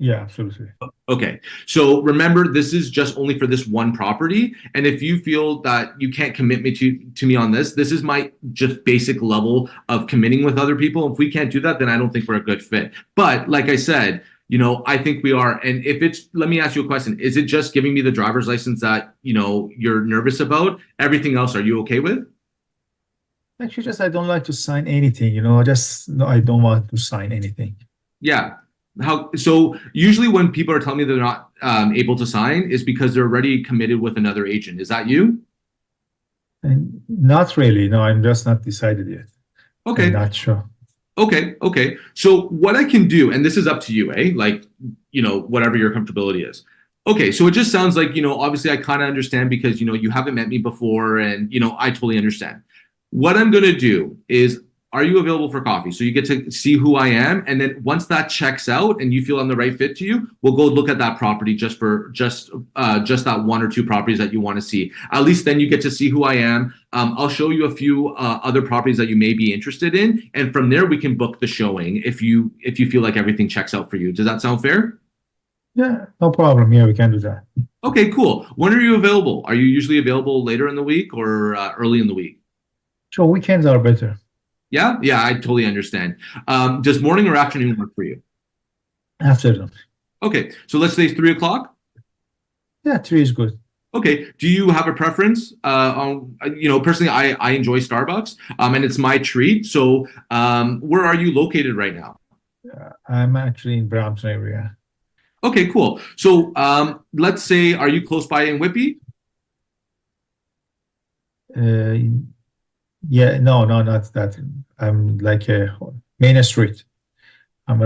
Yeah, absolutely. Okay. So remember, this is just only for this one property. And if you feel that you can't commit me to me on this is my just basic level of committing with other people. If we can't do that, then I don't think we're a good fit. But like I said, I think we are. And let me ask you a question. Is it just giving me the driver's license that, you're nervous about? Everything else, are you okay with? Actually, I don't like to sign anything, I don't want to sign anything. Yeah. So usually when people are telling me they're not able to sign is because they're already committed with another agent. Is that you? And not really. No, I'm just not decided yet. Okay. I'm not sure. Okay. So what I can do, and this is up to you, like, whatever your comfortability is. Okay. So it just sounds like, obviously I kind of understand because, you haven't met me before, and, I totally understand. What I'm going to do is, are you available for coffee? So you get to see who I am. And then once that checks out and you feel I'm the right fit to you, we'll go look at that property just that one or two properties that you want to see. At least then you get to see who I am. I'll show you a few other properties that you may be interested in. And from there, we can book the showing if you feel like everything checks out for you. Does that sound fair? Yeah, no problem. Yeah, we can do that. Okay, cool. When are you available? Are you usually available later in the week or early in the week? So weekends are better. Yeah, I totally understand. Does morning or afternoon work for you? Afternoon. Okay, so let's say 3:00. Yeah, 3 is good. Okay, do you have a preference? Personally, I enjoy Starbucks, and it's my treat. So, where are you located right now? I'm actually in Brampton area. Okay, cool. So, let's say, are you close by in Whitby? Yeah, no, not that. I'm like Main Street. I'm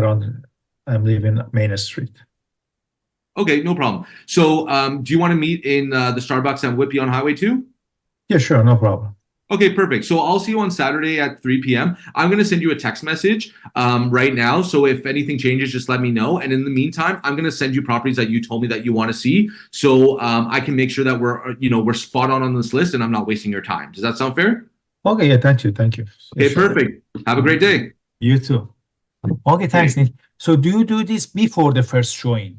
living Main Street. Okay, no problem. So, do you want to meet in the Starbucks at Whitby on Highway 2? Yeah, sure, no problem. Okay, perfect. So I'll see you on Saturday at 3 p.m. I'm going to send you a text message right now. So if anything changes, just let me know. And in the meantime, I'm going to send you properties that you told me that you want to see. So I can make sure that we're spot on this list and I'm not wasting your time. Does that sound fair? Okay, yeah, thank you. Okay, sure. perfect. Have a great day. You too. Okay, thanks, Nick. So do you do this before the first showing?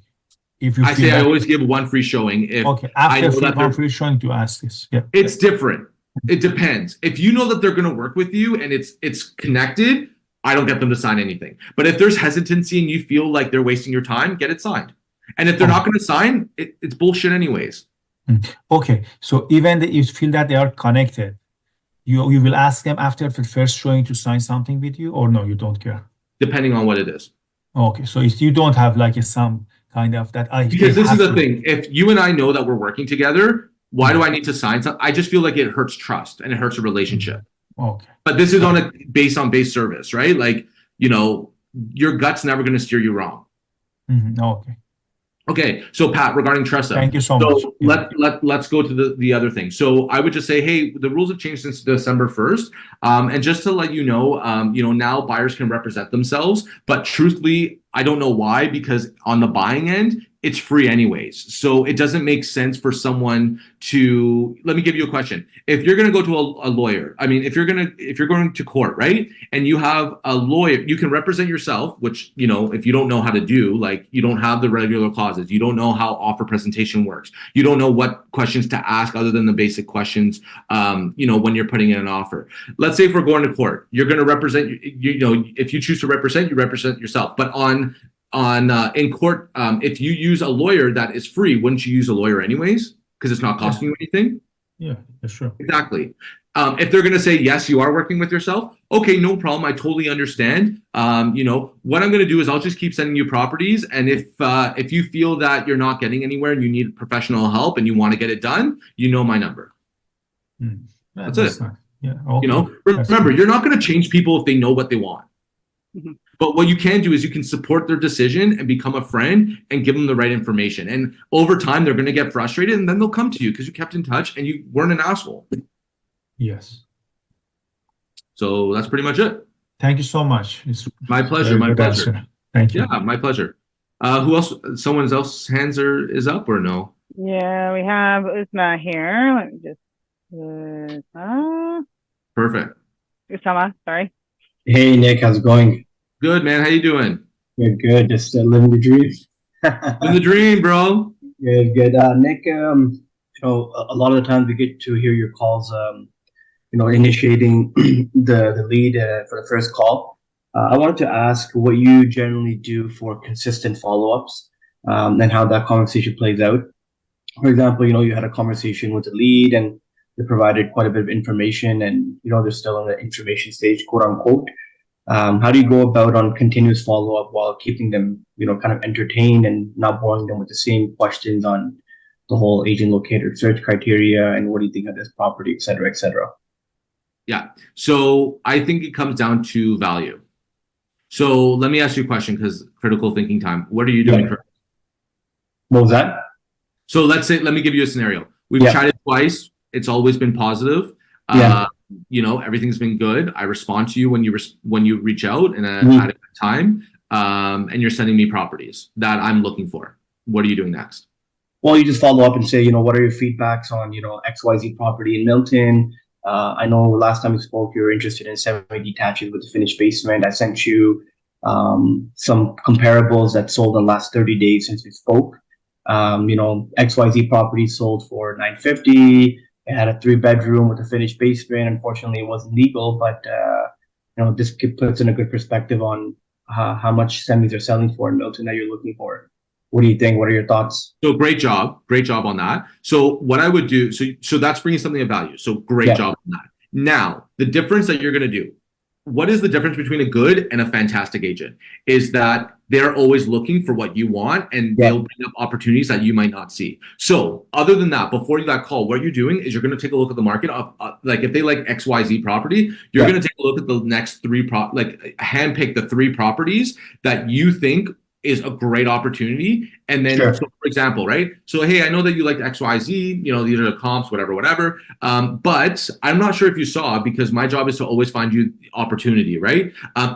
If you I always give one free showing. If okay, I know after that one free showing to ask this. Yeah. It's different. It depends. If you know that they're going to work with you and it's connected, I don't get them to sign anything. But if there's hesitancy and you feel like they're wasting your time, get it signed. And if they're not going to sign, it's bullshit anyways. Okay, so even if you feel that they are connected, you will ask them after the first showing to sign something with you, or no, you don't care? Depending on what it is. Okay, so you don't have like some kind of that. Because this is the thing. If you and I know that we're working together, why do I need to sign something? I just feel like it hurts trust and it hurts a relationship. Okay. But this is on a base service, right? Like, your gut's never going to steer you wrong. Okay. Okay, so Pat, regarding Tressa. Thank you so much. Let's go to the other thing. So I would just say, hey, the rules have changed since December 1st. And just to let you know, now buyers can represent themselves. But truthfully, I don't know why, because on the buying end, it's free anyways. So it doesn't make sense for someone to, let me give you a question. If you're going to go to a lawyer, I mean, if you're going to court, right? And you have a lawyer, you can represent yourself, which, you know, if you don't know how to do, like you don't have the regular clauses, you don't know how offer presentation works, you don't know what questions to ask other than the basic questions, you know, when you're putting in an offer. Let's say if we're going to court, you're going to represent, you know, if you choose to represent, you represent yourself. But in court, if you use a lawyer that is free, wouldn't you use a lawyer anyways? Because it's not costing you anything. Yeah, that's true. Exactly. If they're going to say, yes, you are working with yourself, okay, no problem. I totally understand. You know, what I'm going to do is I'll just keep sending you properties. And if you feel that you're not getting anywhere and you need professional help and you want to get it done, you know my number. Yeah, That's it. nice. Yeah, okay. You know, That's remember, good. you're not going to change people if they know what they want. Mhm. But what you can do is you can support their decision and become a friend and give them the right information. And over time, they're going to get frustrated and then they'll come to you because you kept in touch and you weren't an asshole. Yes. So that's pretty much it. Thank you so much. It's My pleasure. very My good pleasure. answer. Thank you. Yeah, my pleasure. Who else? Someone else's hands is up or no? Yeah, we have Usma here. Let me just Perfect. Usama, sorry. Hey Nick, how's it going? Good, man. How you doing? Good, good. Just living the dream. In the dream, bro. Good, good. Nick, you know, a lot of the times we get to hear your calls, you know, initiating the lead for the first call. I wanted to ask what you generally do for consistent follow-ups, and how that conversation plays out. For example, you know, you had a conversation with the lead and they provided quite a bit of information and, you know, they're still in the information stage, quote unquote. How do you go about on continuous follow-up while keeping them, you know, kind of entertained and not boring them with the same questions on the whole agent locator search criteria and what do you think of this property, et cetera, et cetera? Yeah. So I think it comes down to value. So let me ask you a question because critical thinking time. What are you doing? Yeah. What was that? So let me give you a scenario. We've Yeah. chatted twice. It's always been positive. Yeah. You know, everything's been good. I respond to you when you reach out and Mhm. at a good time. And you're sending me properties that I'm looking for. What are you doing next? Well, you just follow up and say, you know, what are your feedbacks on, you know, XYZ property in Milton? I know last time we spoke, you were interested in semi-detached with a finished basement. I sent you some comparables that sold in the last 30 days since we spoke. You know, XYZ property sold for $950. It had a 3-bedroom with a finished basement. Unfortunately, it wasn't legal, but you know, this puts in a good perspective on how much semis are selling for in Milton that you're looking for. What do you think? What are your thoughts? So great job on that. So what I would do, so that's bringing something of value. So great Yeah. job on that. Now, the difference that you're going to do, what is the difference between a good and a fantastic agent? Is that they're always looking for what you want and Yeah. they'll bring up opportunities that you might not see. So other than that, before you got call, what you're doing is you're going to take a look at the market of like if they like XYZ property, you're Yeah. going to take a look at the next handpick the 3 properties that you think is a great opportunity. And then, Sure. so for example, right? So, hey, I know that you liked XYZ, you know, these are the comps, whatever. But I'm not sure if you saw, because my job is to always find you opportunity, right?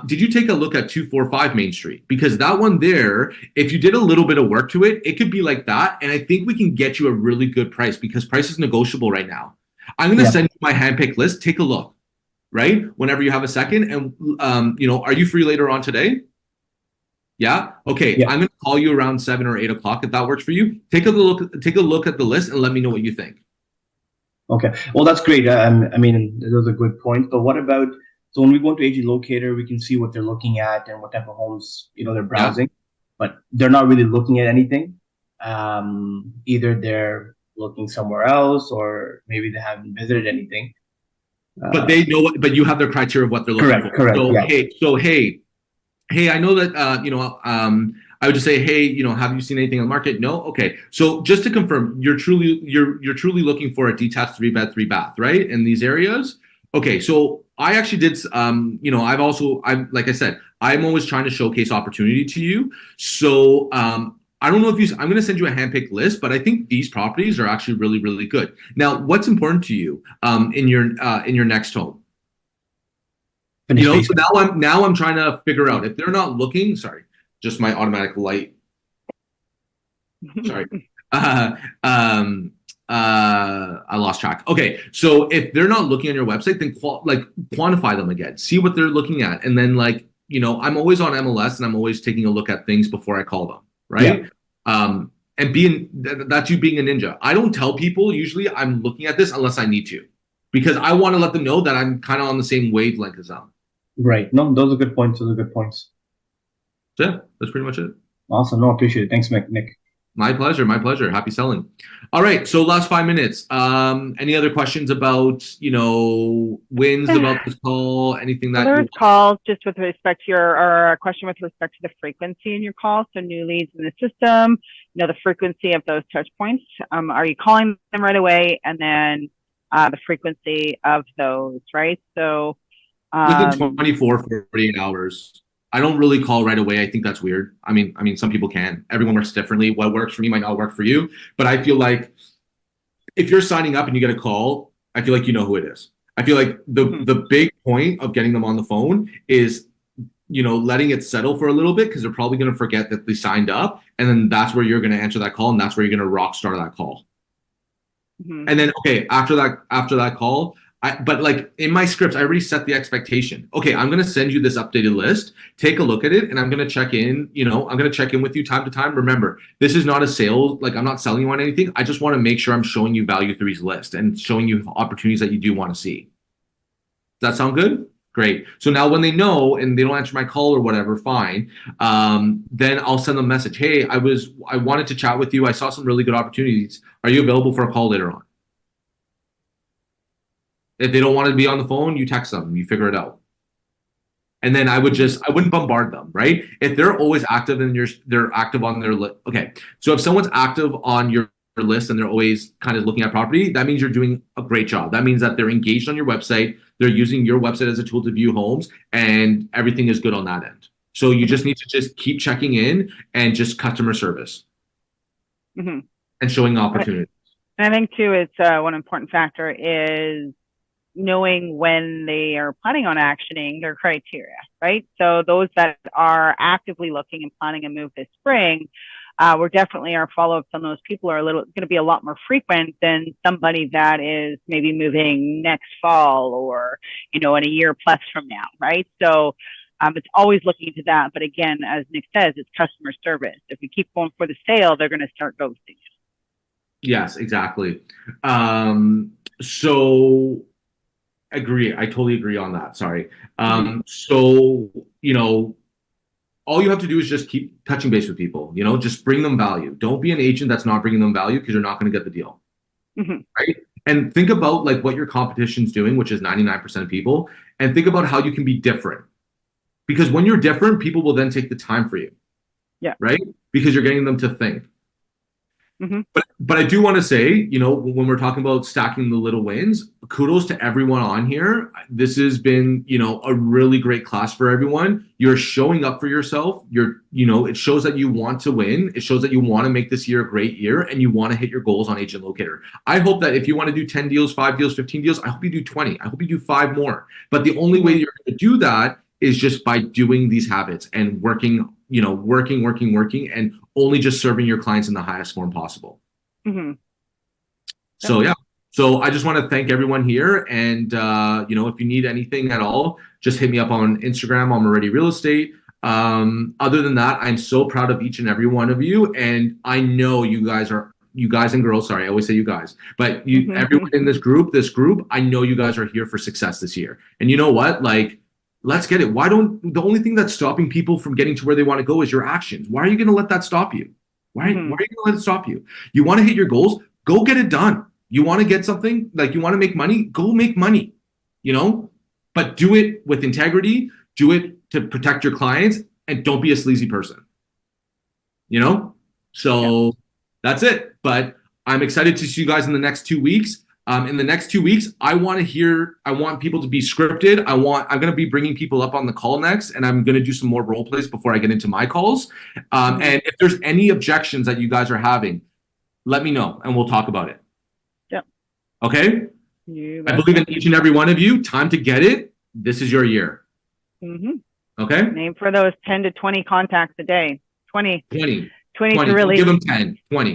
Did you take a look at 245 Main Street? Because that one there, if you did a little bit of work to it, it could be like that. And I think we can get you a really good price because price is negotiable right now. I'm going to send you my handpicked list. Take a look, right? Whenever you have a second. And, you know, are you free later on today? Yeah. Okay. Yeah. I'm going to call you around 7 or 8 o'clock if that works for you. Take a look at the list and let me know what you think. Okay. Well, that's great. I mean, those are good points. But what about, so when we go into Agent Locator, we can see what they're looking at and what type of homes, you know, they're browsing, but they're not really looking at anything. Either they're looking somewhere else or maybe they haven't visited anything. But they know but you have their criteria of what they're looking for. Correct. So, Yeah. hey, I know that, you know, I would just say, hey, you know, have you seen anything on the market? No. Okay. So just to confirm, you're truly looking for a detached 3-bed, 3-bath, right? In these areas. Okay. So I actually did, you know, like I said, I'm always trying to showcase opportunity to you. So, I don't know if I'm going to send you a handpicked list, but I think these properties are actually really, really good. Now, what's important to you, in your next home? You know, so now I'm trying to figure out if they're not looking. Sorry, just my automatic light. Sorry. Uh, um, I lost track. Okay, so if they're not looking on your website, then quantify them again. See what they're looking at, and then I'm always on MLS, and I'm always taking a look at things before I call them, right? And that's you being a ninja. I don't tell people usually I'm looking at this unless I need to, because I want to let them know that I'm kind of on the same wavelength as them. Right. No, those are good points. Those are good points. So yeah, that's pretty much it. Awesome. No, appreciate it. Thanks, Nick. My pleasure. My pleasure. Happy selling. All right. So last 5 minutes. Any other questions about, wins about this call? Anything that there's calls just with respect to or a question with respect to the frequency in your calls. So new leads in the system, the frequency of those touch points. Are you calling them right away? And then the frequency of those, right? So within 24, 48 hours. I don't really call right away. I think that's weird. I mean, some people can. Everyone works differently. What works for me might not work for you. But I feel like if you're signing up and you get a call, I feel like you know who it is. I feel like the big point of getting them on the phone is, letting it settle for a little bit, because they're probably going to forget that they signed up. And then that's where you're going to answer that call, and that's where you're going to rock star that call. And then, okay, after that call, but like in my scripts, I already set the expectation. Okay, I'm going to send you this updated list. Take a look at it, and I'm going to check in. I'm going to check in with you time to time. Remember, this is not a sale. Like, I'm not selling you on anything. I just want to make sure I'm showing you value through these lists and showing you opportunities that you do want to see. Does that sound good? Great. So now when they know and they don't answer my call or whatever, fine. Then I'll send them a message. Hey, I wanted to chat with you. I saw some really good opportunities. Are you available for a call later on? If they don't want to be on the phone, you text them, you figure it out. And then I wouldn't bombard them, right? If they're always active and they're active on their list. Okay. So if someone's active on your list and they're always kind of looking at property, that means you're doing a great job. That means that they're engaged on your website. They're using your website as a tool to view homes, and everything is good on that end. So you just need to just keep checking in and just customer service and showing opportunities. And I think too, it's one important factor is knowing when they are planning on actioning their criteria, right? So those that are actively looking and planning a move this spring, we're definitely, our follow-ups on those people are going to be a lot more frequent than somebody that is maybe moving next fall or, in a year plus from now, right? So it's always looking into that. But again, as Nick says, it's customer service. If we keep going for the sale, they're going to start ghosting. Yes, exactly. So agree. I totally agree on that. Sorry. So, all you have to do is just keep touching base with people, just bring them value. Don't be an agent that's not bringing them value, because you're not going to get the deal. Right. And think about like what your competition's doing, which is 99% of people, and think about how you can be different. Because when you're different, people will then take the time for you. Yeah. Right. Because you're getting them to think. But I do want to say, when we're talking about stacking the little wins, kudos to everyone on here. This has been, a really great class for everyone. You're showing up for yourself. It shows that you want to win. It shows that you want to make this year a great year, and you want to hit your goals on Agent Locator. I hope that if you want to do 10 deals, 5 deals, 15 deals, I hope you do 20. I hope you do 5 more. But the only way you're going to do that is just by doing these habits and working, working, and only just serving your clients in the highest form possible. So yeah. So I just want to thank everyone here. And, if you need anything at all, just hit me up on Instagram. I'm Moretti Real Estate. Other than that, I'm so proud of each and every one of you. And I know you guys and girls, sorry, I always say you guys, but everyone in this group, I know you guys are here for success this year. And you know what? Like, let's get it. The only thing that's stopping people from getting to where they want to go is your actions. Why are you going to let that stop you? Why are you going to let it stop you? You want to hit your goals? Go get it done. You want to get something, like you want to make money? Go make money, but do it with integrity. Do it to protect your clients, and don't be a sleazy person, So that's it. But I'm excited to see you guys in the next 2 weeks. In the next 2 weeks, I want people to be scripted. I'm going to be bringing people up on the call next, and I'm going to do some more role plays before I get into my calls. And if there's any objections that you guys are having, let me know and we'll talk about it. Yeah. Okay. I believe in each and every one of you. Time to get it. This is your year. Okay. Aim for those 10 to 20 contacts a day. 20 20 20. to really Give them 10, 20.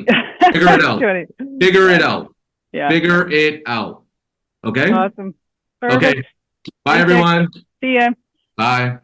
Figure it out. 20. Figure it out. Yeah. Figure it out. Okay? Awesome. Perfect. Okay. Bye, Thanks, Nick. everyone. See ya. Bye.